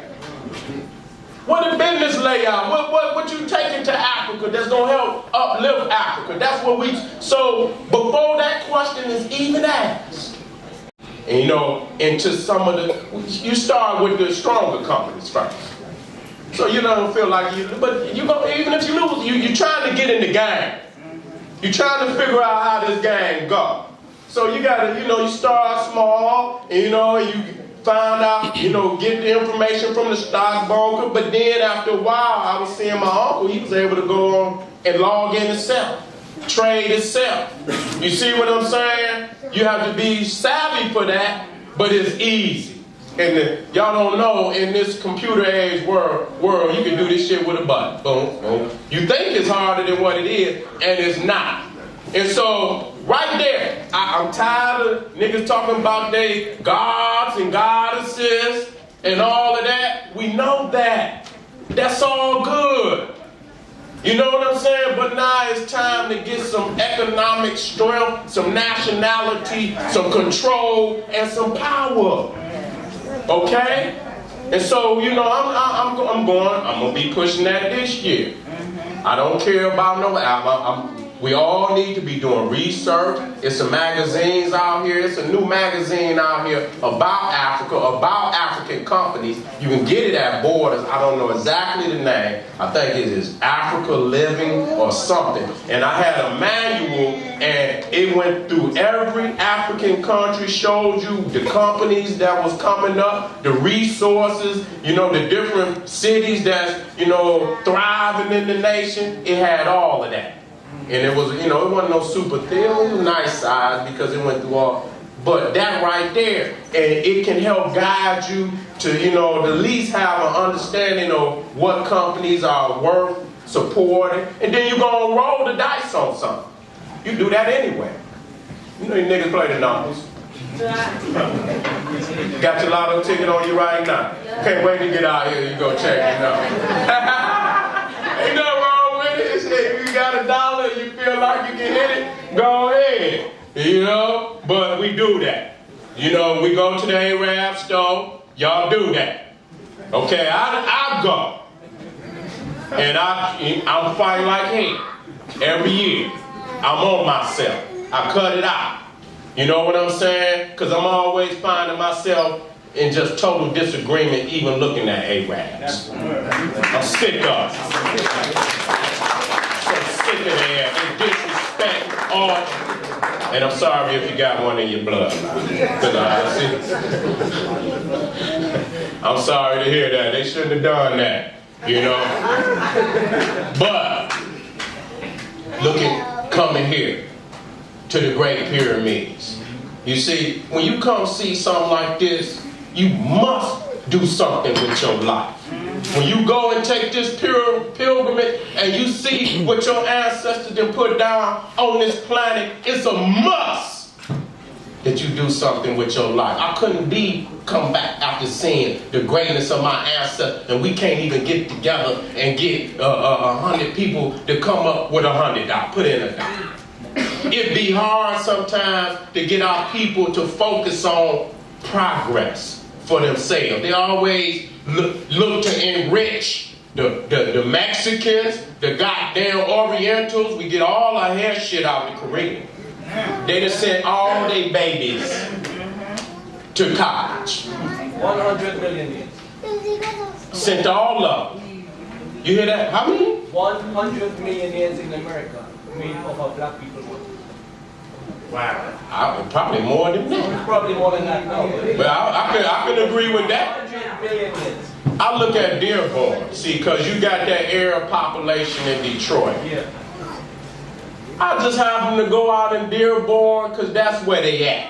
What the business layout? What you taking to Africa that's gonna help uplift Africa? That's what we, so before that question is even asked, and you know, into some of the, you start with the stronger companies first. So you don't feel like you, but you go, even if you lose, you're trying to get in the game. You're trying to figure out how this game go. So you gotta, you know, you start small, and you know, you find out, you know, get the information from the stockbroker. But then after a while, I was seeing my uncle, he was able to go on and log in himself, trade himself. You see what I'm saying? You have to be savvy for that, but it's easy. And y'all don't know, in this computer age world, you can do this shit with a button. Boom, boom. You think it's harder than what it is, and it's not. And so, right there, I'm tired of niggas talking about they gods and goddesses and all of that. We know that. That's all good. You know what I'm saying? But now it's time to get some economic strength, some nationality, some control, and some power. Okay? And so, you know, I'm gonna be pushing that this year. I don't care about no album. We all need to be doing research. It's some magazines out here. It's a new magazine out here about Africa, about African companies. You can get it at Borders. I don't know exactly the name. I think it is Africa Living or something. And I had a manual, and it went through every African country, showed you the companies that was coming up, the resources, you know, the different cities that's, you know, thriving in the nation. It had all of that. And it was, you know, it wasn't no super thin, it was a nice size because it went through all. But that right there, and it can help guide you to, you know, at least have an understanding of what companies are worth supporting. And then you're going to roll the dice on something. You do that anyway. You know, you niggas play the numbers. Got your lotto ticket on you right now. Can't wait to get out here, you go check it out. Ain't nothing wrong with it. If you got $1, you feel like you can hit it, go ahead. You know, but we do that. You know, we go to the Arab store, y'all do that. Okay, I go. And I'm fighting like hell. Every year, I'm on myself. I cut it out. You know what I'm saying? Because I'm always finding myself in just total disagreement, even looking at Arabs. I'm sick of it. So sick of that. They disrespect art. And I'm sorry if you got one in your blood. I'm sorry to hear that. They shouldn't have done that. You know? But look at coming here to the Great Pyramids. You see, when you come see something like this, you must do something with your life. When you go and take this pilgrimage and you see what your ancestors have put down on this planet, it's a must that you do something with your life. I couldn't come back after seeing the greatness of my ancestors, and we can't even get together and get 100 people to come up with $100. Put in $1. It'd be hard sometimes to get our people to focus on progress for themselves. They always look to enrich the Mexicans, the goddamn Orientals. We get all our hair shit out of Korea. They just sent all their babies to college. 100 million years. Sent all of them. You hear that? How many? 100 million years in America made of our black people. Wow. Probably more than that. Probably more than that now. But I can agree with that. 100 million years. I look at Dearborn, see, because you got that Arab population in Detroit. Yeah. I just happen to go out in Dearborn because that's where they at.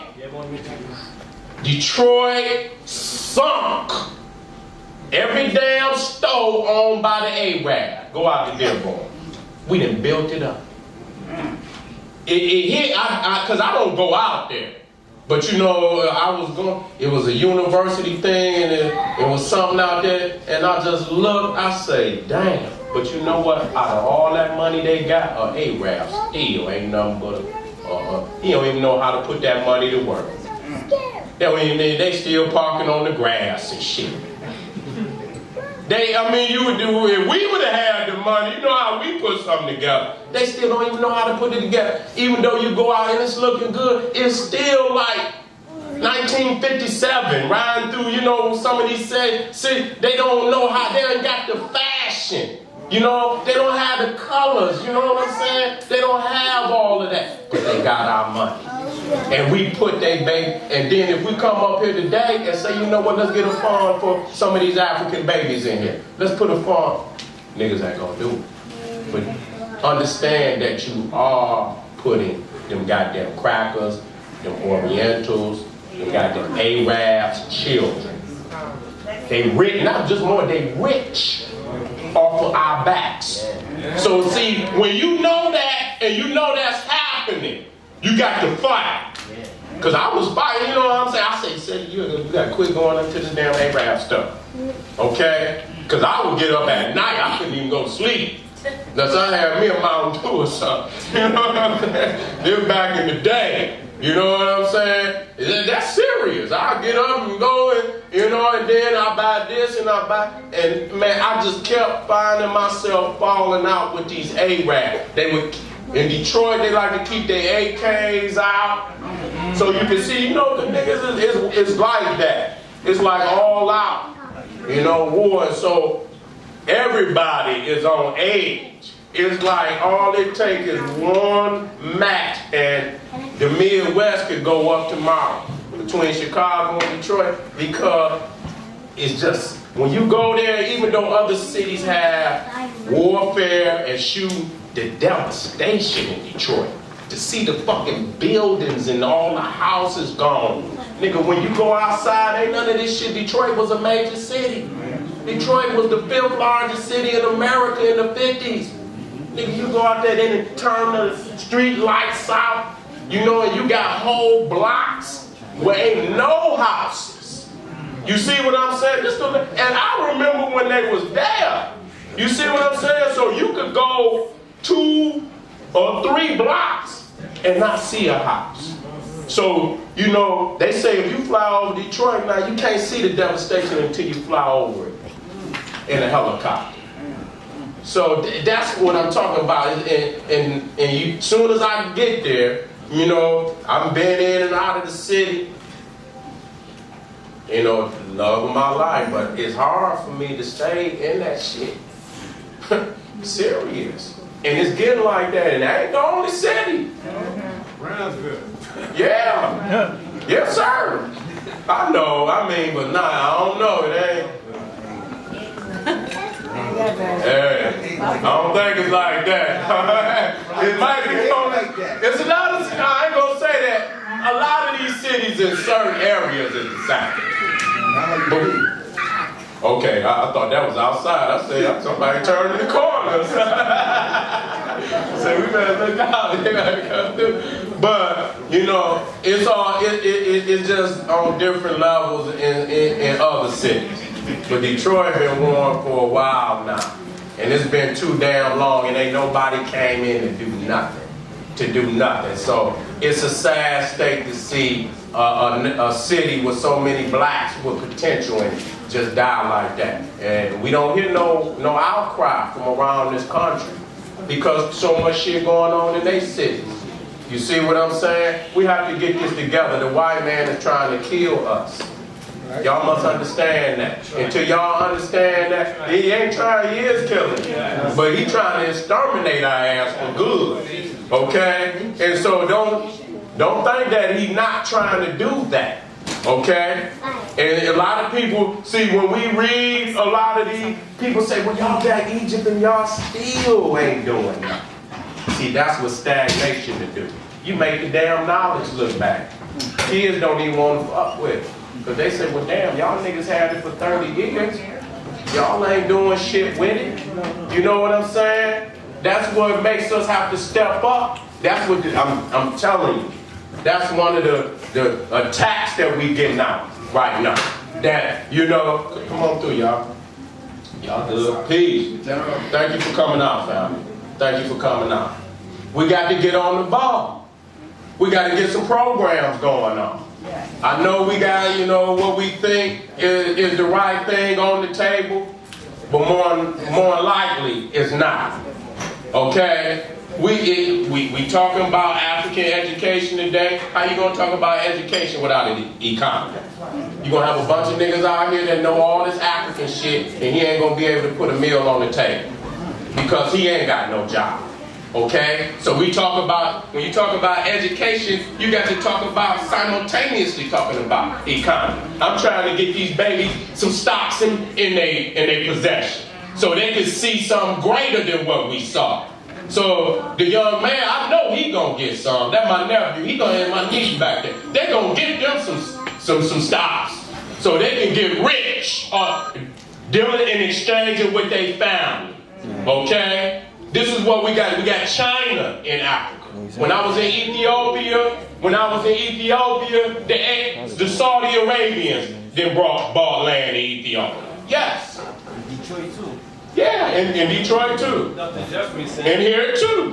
Detroit sunk. Every damn store owned by the Arab. Go out to Dearborn. We done built it up. It hit, because I don't go out there. But you know, I was going, it was a university thing, and it was something out there, and I just looked, I say, damn. But you know what? Out of all that money they got, Arabs still ain't nothing but he don't even know how to put that money to work. They still parking on the grass and shit. You would do, if we would have had the money, you know how we put something together. They still don't even know how to put it together. Even though you go out and it's looking good, it's still like 1957, riding through, you know, some of these see, they don't know how, they ain't got the fashion. You know, they don't have the colors, you know what I'm saying? They don't have all of that, but they got our money. And we put they baby, and then if we come up here today and say, you know what, let's get a farm for some of these African babies in here. Let's put a farm. Niggas ain't gonna do it. But understand that you are putting them goddamn crackers, them Orientals, them goddamn Arabs, children. They rich, not just more, they rich off of our backs. So see, when you know that and you know that's happening, you got to fight. Because I was fighting, you know what I'm saying? I say, you got to quit going into this damn Arab stuff. Okay? Because I would get up at night, I couldn't even go to sleep. That's I had me a Mountain Dew or something. You know what I'm saying? This back in the day. You know what I'm saying? That's serious. I get up and go and, you know, and then I buy this and I buy, and man, I just kept finding myself falling out with these Arabs. They would, in Detroit, they like to keep their AKs out. So you can see, you know, the niggas is like that. It's like all out, you know, war. And so everybody is on edge. It's like all it takes is one match and the Midwest could go up tomorrow between Chicago and Detroit, because it's just, when you go there, even though other cities have warfare and shooting, the devastation in Detroit, to see the fucking buildings and all the houses gone. Nigga, when you go outside, ain't none of this shit. Detroit was a major city. Detroit was the 5th largest city in America in the 50s. Nigga, you go out there, they turn the street lights out, you know, and you got whole blocks where ain't no houses. You see what I'm saying? And I remember when they was there. You see what I'm saying? So you could go 2 or 3 blocks and not see a house. So, you know, they say if you fly over Detroit now, you can't see the devastation until you fly over it in a helicopter. So that's what I'm talking about. And as soon as I get there, you know, I've been in and out of the city. You know, love of my life, but it's hard for me to stay in that shit. Serious. And it's getting like that, and that ain't the only city. Brownsville. Yeah. Yes, sir. I know, I mean, but nah, I don't know, it ain't. Hey, I don't think it's like that. It might be like that. It's another, I ain't gonna say that. A lot of these cities in certain areas is the same. Okay, I thought that was outside. I said, somebody turned in the corner. So we better look out. They gotta come through. But, you know, it's all, it's just on different levels in other cities. But Detroit been warm for a while now. And it's been too damn long, and ain't nobody came in to do nothing. So it's a sad state to see a city with so many blacks with potential in it just die like that. And we don't hear no outcry from around this country because so much shit going on in their cities. You see what I'm saying? We have to get this together. The white man is trying to kill us. Y'all must understand that. Until y'all understand that, he ain't trying, he is killing. But he trying to exterminate our ass for good. Okay? And so don't think that he's not trying to do that. Okay? And a lot of people, see, when we read a lot of these, people say, well, y'all got Egypt and y'all still ain't doing nothing. See, that's what stagnation to do. You make the damn knowledge look back. Kids don't even want to fuck with it. Because they say, well, damn, y'all niggas had it for 30 years. Y'all ain't doing shit with it. You know what I'm saying? That's what makes us have to step up. That's what I'm telling you. That's one of the attacks that we getting out right now. That, you know, come on through, y'all. Y'all good. Peace. Thank you for coming out, family. Thank you for coming out. We got to get on the ball. We got to get some programs going on. I know we got, you know, what we think is the right thing on the table, but more likely it's not. Okay? We talking about African education today. How you gonna talk about education without an economy? You gonna have a bunch of niggas out here that know all this African shit, and he ain't gonna be able to put a meal on the table because he ain't got no job. Okay? So when you talk about education, you got to talk about simultaneously talking about economy. I'm trying to get these babies some stocks in their possession, so they can see something greater than what we saw. So the young man, I know he gonna get some. That's my nephew. He gonna have my niece back there. They gonna get them some stocks, so they can get rich, dealing in exchange with their family. Okay? This is what we got. We got China in Africa. When I was in Ethiopia, the Saudi Arabians then bought land in Ethiopia. Yes. Detroit too. Yeah, in Detroit too. Dr. Jeffrey said. And here too.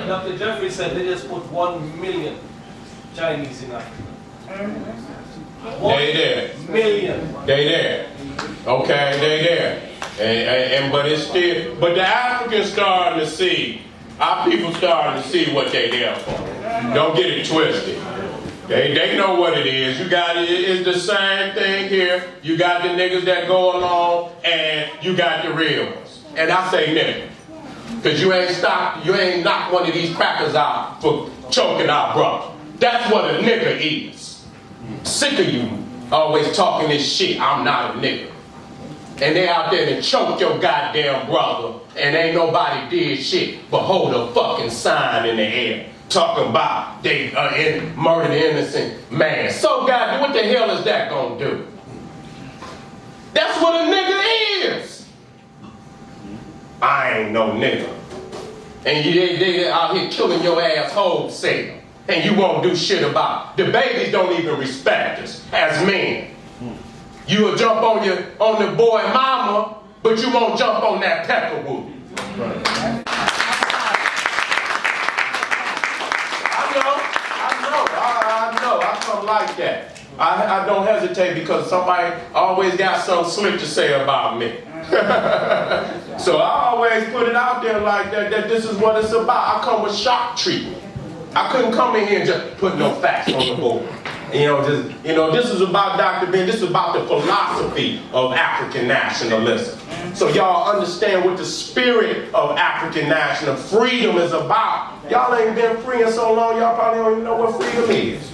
Dr. Jeffrey said they just put 1 million Chinese in Africa. They there. 1 million. They there. Okay, they there. But it's still, but the Africans starting to see, our people starting to see what they there for. Don't get it twisted. They know what it is. You got it's the same thing here. You got the niggas that go along, and you got the real ones. And I say nigga, because you ain't knocked one of these crackers out for choking our brother. That's what a nigga is. Sick of you always talking this shit. I'm not a nigga. And they out there to choke your goddamn brother, and ain't nobody did shit but hold a fucking sign in the air talking about they murdered an innocent man. So goddamn, what the hell is that gonna do? That's what a nigga is. I ain't no nigga. And they out here killing your ass wholesale, and you won't do shit about it. The babies don't even respect us as men. You will jump on the boy mama, but you won't jump on that peckerwood. Right. I know. I come like that. I don't hesitate because somebody always got something slick to say about me. So I always put it out there like that this is what it's about. I come with shock treatment. I couldn't come in here and just put no facts on the board. This is about Dr. Ben. This is about the philosophy of African nationalism. So y'all understand what the spirit of African national freedom is about. Y'all ain't been free in so long, y'all probably don't even know what freedom is.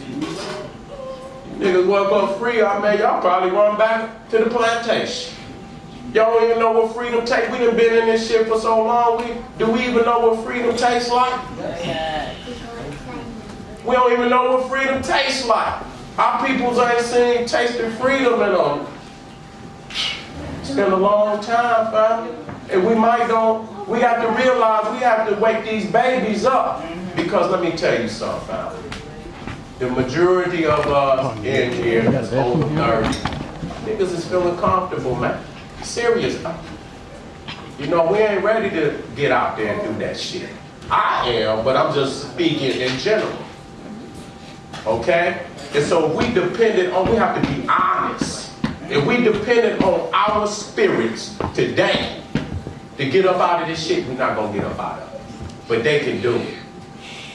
Niggas wasn't but free, y'all probably run back to the plantation. Y'all don't even know what freedom takes. We done been in this shit for so long. Do we even know what freedom tastes like? We don't even know what freedom tastes like. Our peoples ain't tasted freedom in it's been a long time, family. And we have to realize we have to wake these babies up. Because let me tell you something, family. The majority of us in here is over 30. Niggas is feeling comfortable, man. Serious. We ain't ready to get out there and do that shit. I am, but I'm just speaking in general. Okay? And so we have to be honest. If we depended on our spirits today to get up out of this shit, we're not going to get up out of it. But they can do it.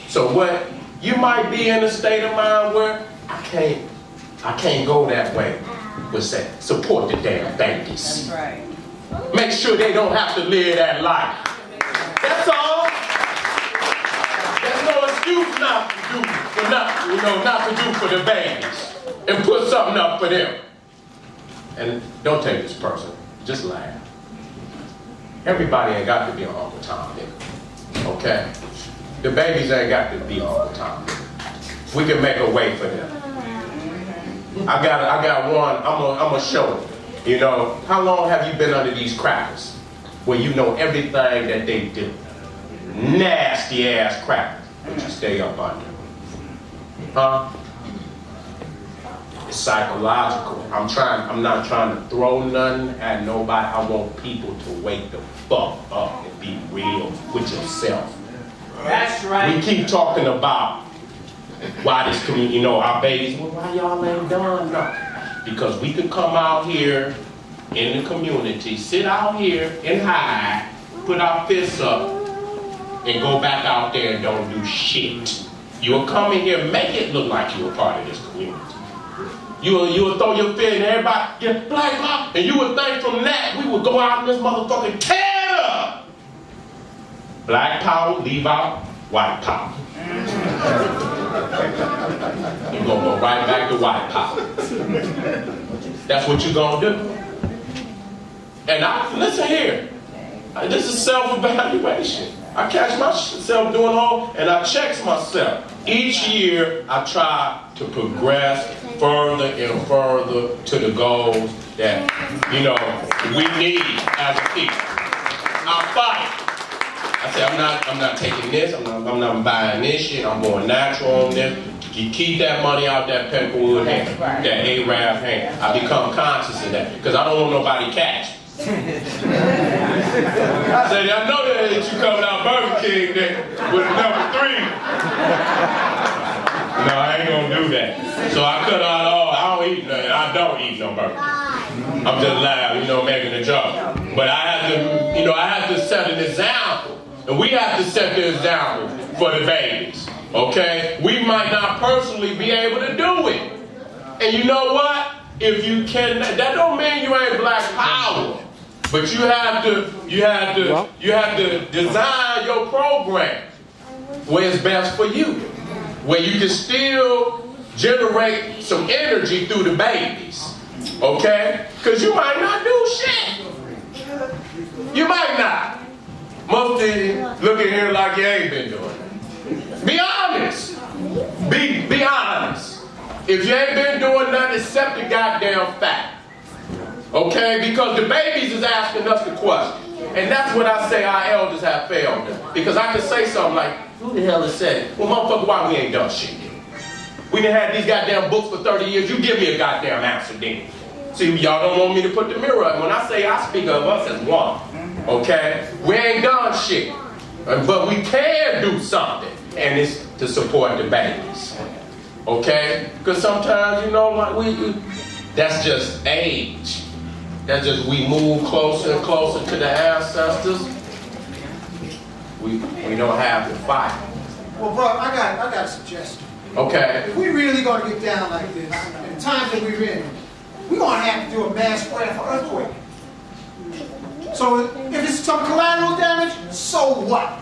So what, you might be in a state of mind where I can't go that way. What's that? Support the damn babies. That's right. Make sure they don't have to live that life. That's all. There's no excuse not to do for the babies. And put something up for them. And don't take this personal. Just laugh. Everybody ain't got to be on Uncle Tom, nigga. Okay? The babies ain't got to be on Uncle Tom, nigga. We can make a way for them. I got one, I'm gonna show it. How long have you been under these crackers? Where you know everything that they do. Nasty ass crackers. But you stay up under. Huh? It's psychological. I'm not trying to throw nothing at nobody. I want people to wake the fuck up and be real with yourself. That's right. We keep talking about why this community, our babies, well, why y'all ain't done nothing? Because we could come out here in the community, sit out here and hide, put our fists up, and go back out there and don't do shit. You'll come in here, make it look like you're a part of this community. You'll throw your fist and everybody get black out, and you would think from that we would go out in this motherfucking tear up. Black power, leave out white power. You're gonna go right back to white power. That's what you're gonna do. And listen here, this is self-evaluation. I catch myself doing all, and I check myself. Each year, I try to progress further and further to the goals that, we need as a people. I fight. I say, I'm not taking this, I'm not buying this shit, I'm going natural on this. You keep that money out that Peckerwood hand, that Arab hand. I become conscious of that, because I don't want nobody catch. I said, I know that you coming out Burger King with number 3. No, I ain't gonna do that. So I cut out all, I don't eat nothing. I don't eat no burger. I'm just loud, making a joke. But I have to set an example. And we have to set the example for the babies. Okay? We might not personally be able to do it. And you know what? If you can, that don't mean you ain't black power. But you have to design your program where it's best for you. Where you can still generate some energy through the babies. Okay? Because you might not do shit. You might not. Most of you looking here like you ain't been doing it. Be honest. Be honest. If you ain't been doing nothing, accept the goddamn fact. Okay? Because the babies is asking us the question. And that's what I say our elders have failed in. Because I can say something like, who the hell has said it? Well, motherfucker, why we ain't done shit yet? We done had these goddamn books for 30 years. You give me a goddamn answer then. See, y'all don't want me to put the mirror up. When I say I speak of us as one. Okay? We ain't done shit. But we can do something. And it's to support the babies. Okay? Because sometimes, like that's just age. That's just we move closer and closer to the ancestors. We don't have to fight. Well, bro, I got a suggestion. Okay. If we really gonna get down like this, in the times that we're in, we're gonna have to do a mass prayer for earthquake. So if it's some collateral damage, so what?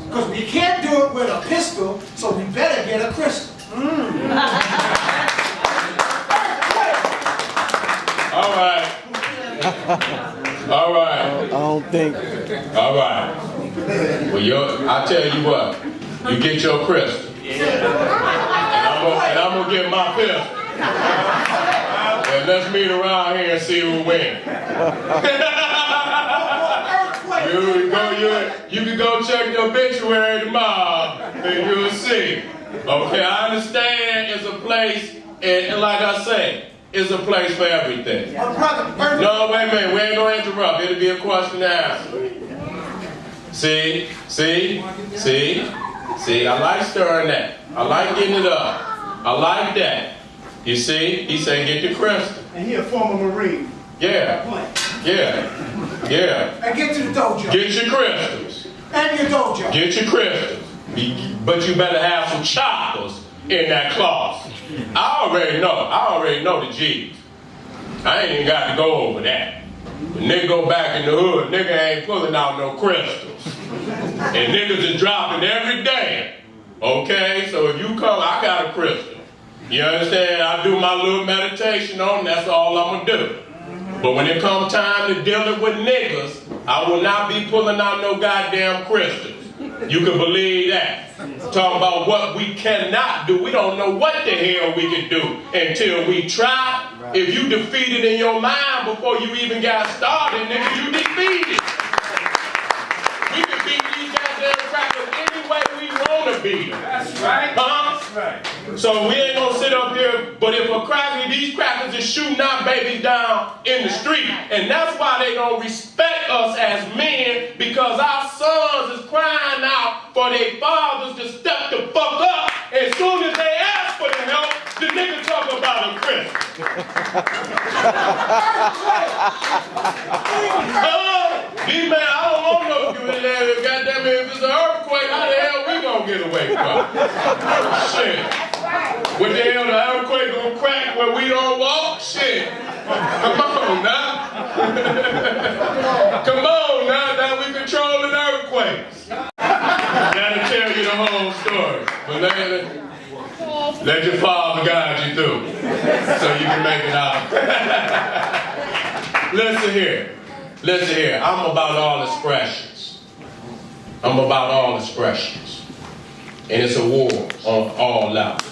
Because we can't do it with a pistol, so we better get a crystal. All right. All right. I don't think. All right. Well, I tell you what. You get your crystal. And I'm gonna get my pistol. And let's meet around here and see who wins. You can go check the obituary tomorrow and you'll see. Okay, I understand it's a place, and like I say, it's a place for everything. No, wait a minute, we ain't gonna interrupt. It'll be a question and answer. See, I like stirring that. I like getting it up. I like that. You see, he said get the crystal. And he a former Marine. Yeah. And get to the dojo. Get your crystals. And your dojo. Get your crystals. But you better have some choppers in that closet. I already know the G's. I ain't even got to go over that. The nigga go back in the hood, nigga ain't pulling out no crystals. And niggas is dropping every day. Okay, so if you come, I got a crystal. You understand? I do my little meditation on, that's all I'm gonna do. But when it comes time to dealing with niggas, I will not be pulling out no goddamn crystals. You can believe that. Talking about what we cannot do. We don't know what the hell we can do until we try. If you defeated in your mind before you even got started, nigga, you defeated. We can beat these goddamn crackers any way we want to beat them. That's right. Huh? That's right. So we ain't gonna sit up here, but if these crackers is shooting our babies down in the street, and that's why they don't respect us as men, because our sons is crying out for their fathers to step the fuck up. As soon as they ask for the help, the nigga talk about a Christmas. D-man, I don't want no goddamn it, if it's an earthquake, how the hell we gonna get away from it? Shit. What the hell, the earthquake gonna crack where we don't walk? Shit. Come on now. Come on now, that we controlling earthquakes. ride you through so you can make it out. Listen here. Listen here. I'm about all expressions. I'm about all expressions. And it's a war on all levels.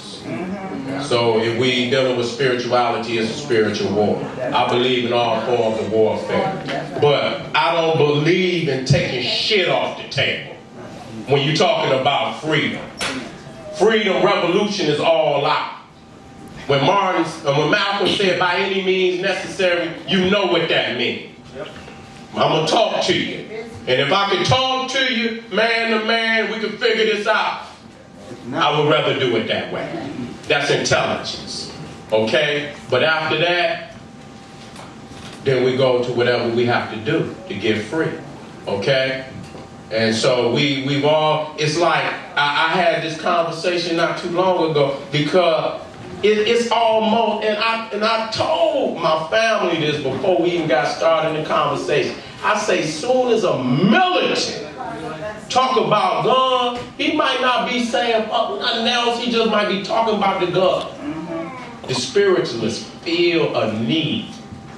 So if we dealing with spirituality, it's a spiritual war. I believe in all forms of warfare. But I don't believe in taking shit off the table when you're talking about freedom. Freedom revolution is all out. When Malcolm said by any means necessary, you know what that means. I'm going to talk to you. And if I can talk to you, man to man, we can figure this out. I would rather do it that way. That's intelligence. Okay? But after that, then we go to whatever we have to do to get free. Okay? And so we've all, it's like, I had this conversation not too long ago because it's almost, and I told my family this before we even got started in the conversation. I say, soon as a militant talk about guns, he might not be saying nothing else, he just might be talking about the gun. The spiritualists feel a need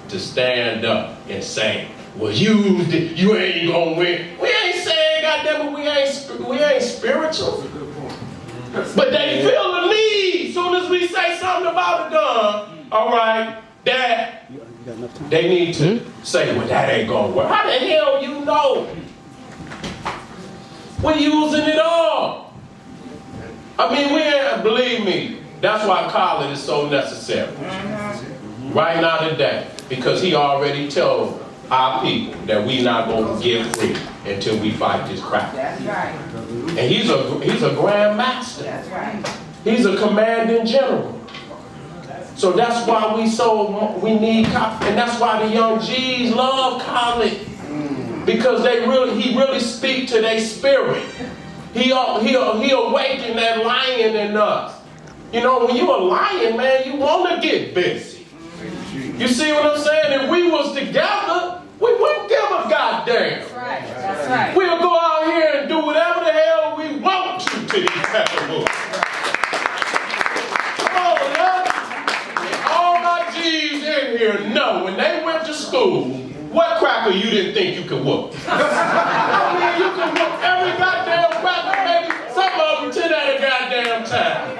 to stand up and say, well, you ain't gonna win. We ain't saying, goddamn it, we ain't spiritual. But they feel the need. Soon as we say something about a gun, all right, that they need to say, well, that ain't gonna work. How the hell you know? We're using it all. I mean, we ain't, believe me, that's why college is so necessary. Right now today, because he already told our people that we not going to get free until we fight this crap. That's right. And he's a grand master. That's right. He's a commanding general. So that's why we need college. And that's why the young G's love college. Because he really speak to their spirit. He awaken that lion in us. You know, when you're a lion, man, you want to get busy. You see what I'm saying? If we was together, we wouldn't give a goddamn. That's right. That's right. We'll go out here and do whatever the hell we want to these festivals. Come on, man. All my G's in here know when they went to school, what cracker you didn't think you could whoop? I mean, you can whoop every goddamn cracker, maybe some of them 10 at a goddamn time.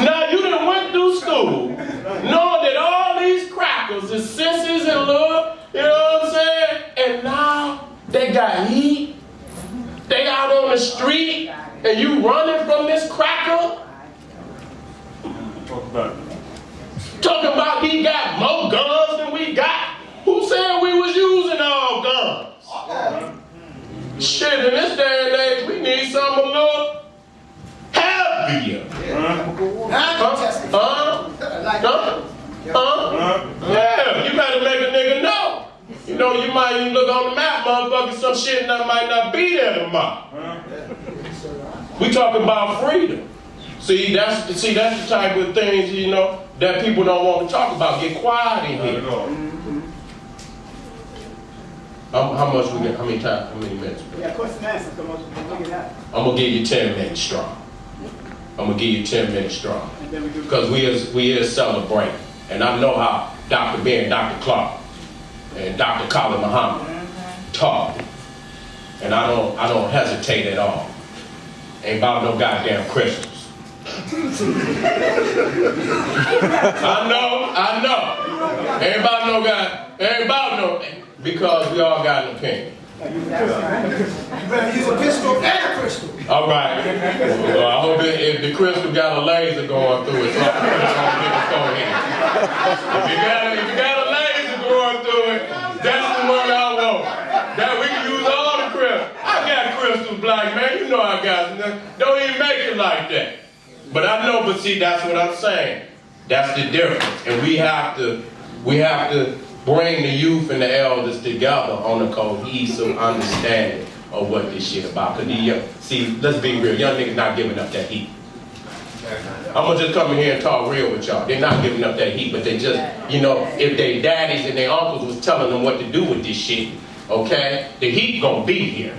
Now, you done went through school knowing that all these crackers is sissies and little, you know what I'm saying? And now they got heat. They out on the street, and you running from this cracker. Talking about he got more guns than we got. Who said we was using all guns? Shit, in this day and age, we need something a little heavier. Yeah, you better make a nigga know. You know, you might even look on the map, motherfucker, some shit that might not be there tomorrow. We talking about freedom. See, that's the type of things, you know, that people don't want to talk about. Get quiet in here. How much we get? How many times? How many minutes? Yeah, question and answer. I'm gonna give you 10 minutes strong. I'm gonna give you 10 minutes strong. Because we is celebrating. And I know how Dr. Ben, Dr. Clark, and Dr. Khalid Muhammad talk. And I don't hesitate at all. Ain't about no goddamn crystals. I know. Ain't about no, because we all got an opinion. You better use a pistol and a crystal. All right. Well, I hope if the crystal got a laser going through it, so I can put it on people's forehead. If you got a laser going through it, that's the one I want. That we can use all the crystals. I got crystals, black man. You know I got them. Don't even make it like that. But I know, but see, that's what I'm saying. That's the difference. And we have to bring the youth and the elders together on a cohesive understanding of what this shit about. Cause see, let's be real, young niggas not giving up that heat. I'm gonna just come in here and talk real with y'all. They're not giving up that heat, but they just, you know, if their daddies and their uncles was telling them what to do with this shit, okay, the heat gonna be here.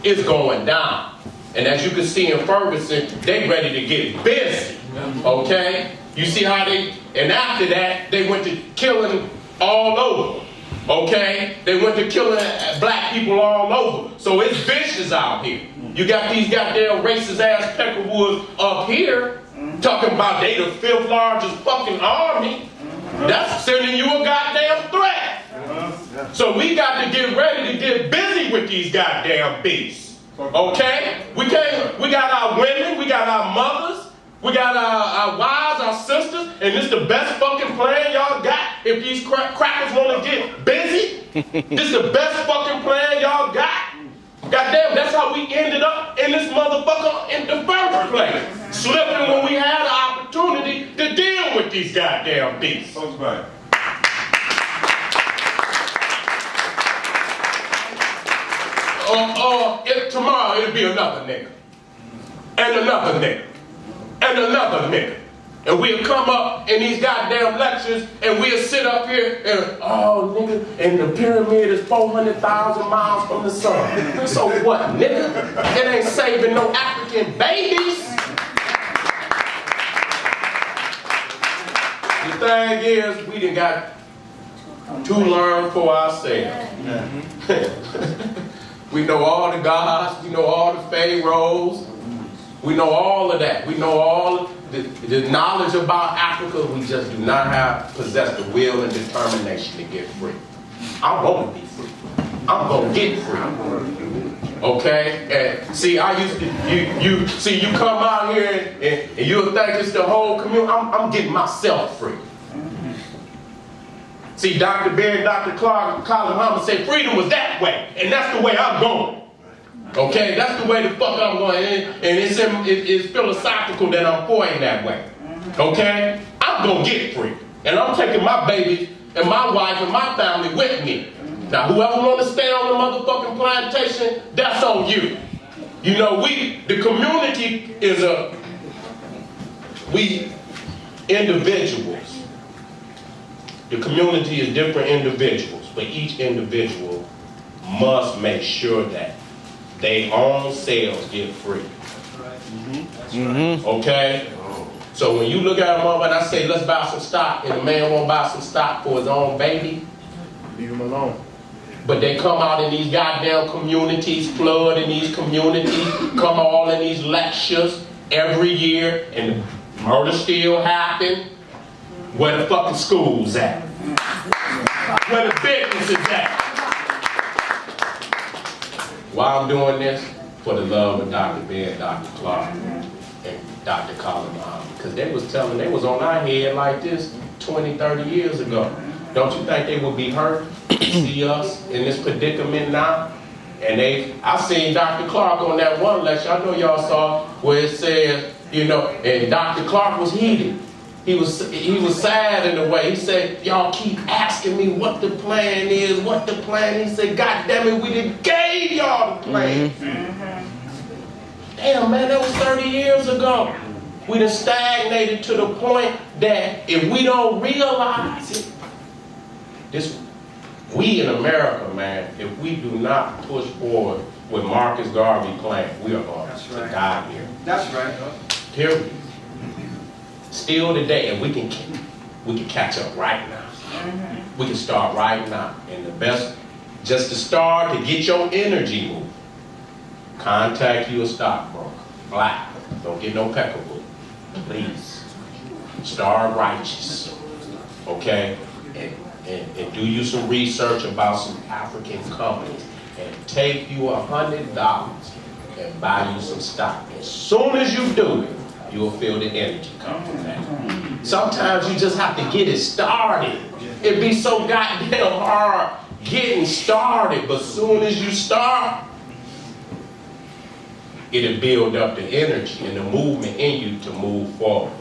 It's going down. And as you can see in Ferguson, they ready to get busy. Okay? You see how they, and after that, they went to killing all over. Okay? They went to killing black people all over. So it's vicious out here. You got these goddamn racist ass peckerwoods up here talking about they the 5th largest fucking army. That's sending you a goddamn threat. So we got to get ready to get busy with these goddamn beasts. Okay? We got our women, we got our mothers, we got our wives, our sisters, and this the best fucking plan y'all got if these crackers want to get busy? This the best fucking plan y'all got? Goddamn, that's how we ended up in this motherfucker in the first place. Slipping when we had the opportunity to deal with these goddamn beasts. Tomorrow it'll be another nigga. And another nigga. And another nigga. And we'll come up in these goddamn lectures and we'll sit up here and, oh, nigga, and the pyramid is 400,000 miles from the sun. So what, nigga? It ain't saving no African babies. The thing is, we done got to learn for ourselves. We know all the gods, we know all the pharaohs, we know all of that. We know all the knowledge about Africa. We just do not possess the will and determination to get free. I want to be free. I'm gonna get free. Okay? And see, I used to, you come out here and you'll think it's the whole community. I'm getting myself free. See, Dr. Ben, Dr. Clark, Colin Muhammad say freedom was that way, and that's the way I'm going. Okay, that's the way the fuck I'm going, and it's philosophical that I'm for it that way. Okay, I'm gonna get free, and I'm taking my babies and my wife and my family with me. Now, whoever want to stay on the motherfucking plantation, that's on you. You know, the community is we individuals. The community is different individuals, but each individual must make sure that their own selves get free. Okay? So when you look at a mother and I say, let's buy some stock, and the man won't buy some stock for his own baby, leave him alone. But they come out in these goddamn communities, flood in these communities, come all in these lectures every year, and murder still happen. Where the fucking school's at? Where the business is at? Why I'm doing this? For the love of Dr. Ben, Dr. Clark, and Dr. Colin Muhammad. Because they was on our head like this 20, 30 years ago. Don't you think they would be hurt to see us in this predicament now? And I seen Dr. Clark on that one lecture, I know y'all saw, where it says, you know, and Dr. Clark was heated. He was sad in a way. He said, y'all keep asking me what the plan is, what the plan is. He said, God damn it, we done gave y'all the plan. Damn, man, that was 30 years ago. We done stagnated to the point that if we don't realize it, we in America, man, if we do not push forward with Marcus Garvey's plan, we are going to die here. That's right. Period. Still today, and we can catch up right now. We can start right now. And the best, just to start, to get your energy moving, contact you a stockbroker. Black. Don't get no peckerwood. Please. Start righteous. Okay? And do you some research about some African companies. And take you $100 and buy you some stock. As soon as you do it, you'll feel the energy come from that. Sometimes you just have to get it started. It'd be so goddamn hard getting started, but as soon as you start, it'll build up the energy and the movement in you to move forward.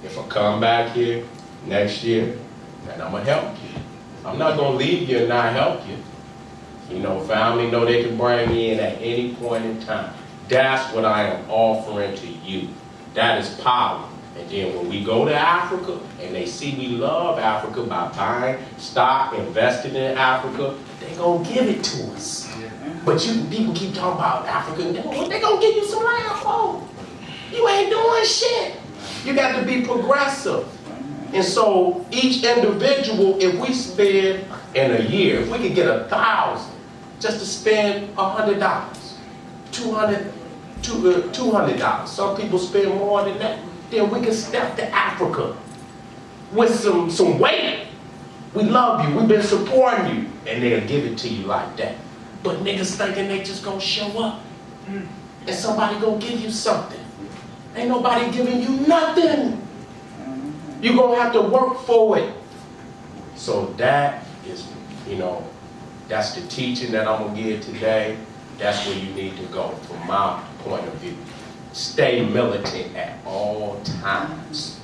If I come back here next year, then I'm gonna help you. I'm not gonna leave you and not help you. You know, family know they can bring me in at any point in time. That's what I am offering to you. That is power. And then when we go to Africa and they see we love Africa by buying stock, investing in Africa, they gonna give it to us. But people keep talking about Africa, they gonna give you some land, oh. You ain't doing shit. You got to be progressive. And so each individual, if we spend in a year, if we could get 1,000 just to spend $100, $200. Some people spend more than that. Then we can step to Africa with some weight. We love you. We've been supporting you. And they'll give it to you like that. But niggas thinking they just gonna show up. And somebody gonna give you something. Ain't nobody giving you nothing. You're gonna have to work for it. So that is, that's the teaching that I'm gonna give today. That's where you need to go from my point of view. Stay militant at all times.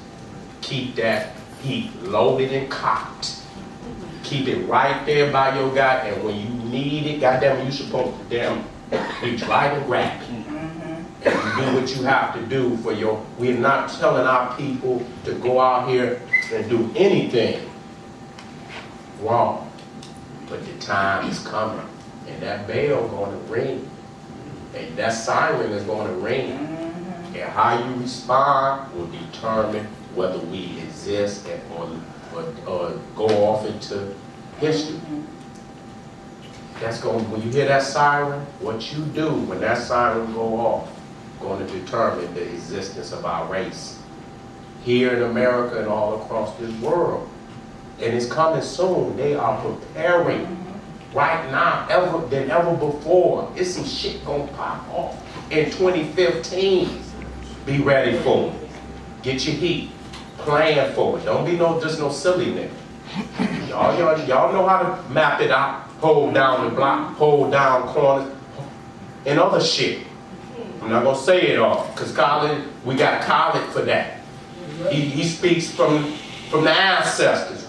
Keep that heat loaded and cocked. Keep it right there by your guy, and when you need it, goddamn, you supposed to reach right and grab it. And you do what you have to do for your, we're not telling our people to go out here and do anything wrong. But the time is coming, and that bell going to ring, and that siren is going to ring. And how you respond will determine whether we exist or go off into history. That's going, when you hear that siren, what you do when that siren go off, going to determine the existence of our race here in America and all across this world. And it's coming soon. They are preparing right now than ever before. It's some shit gonna pop off in 2015. Be ready for it. Get your heat. Plan for it. Don't be just no silly nigga. Y'all know how to map it out. Hold down the block, hold down corners, and other shit. I'm not gonna say it all, because we got Khaled for that. He speaks from the ancestors.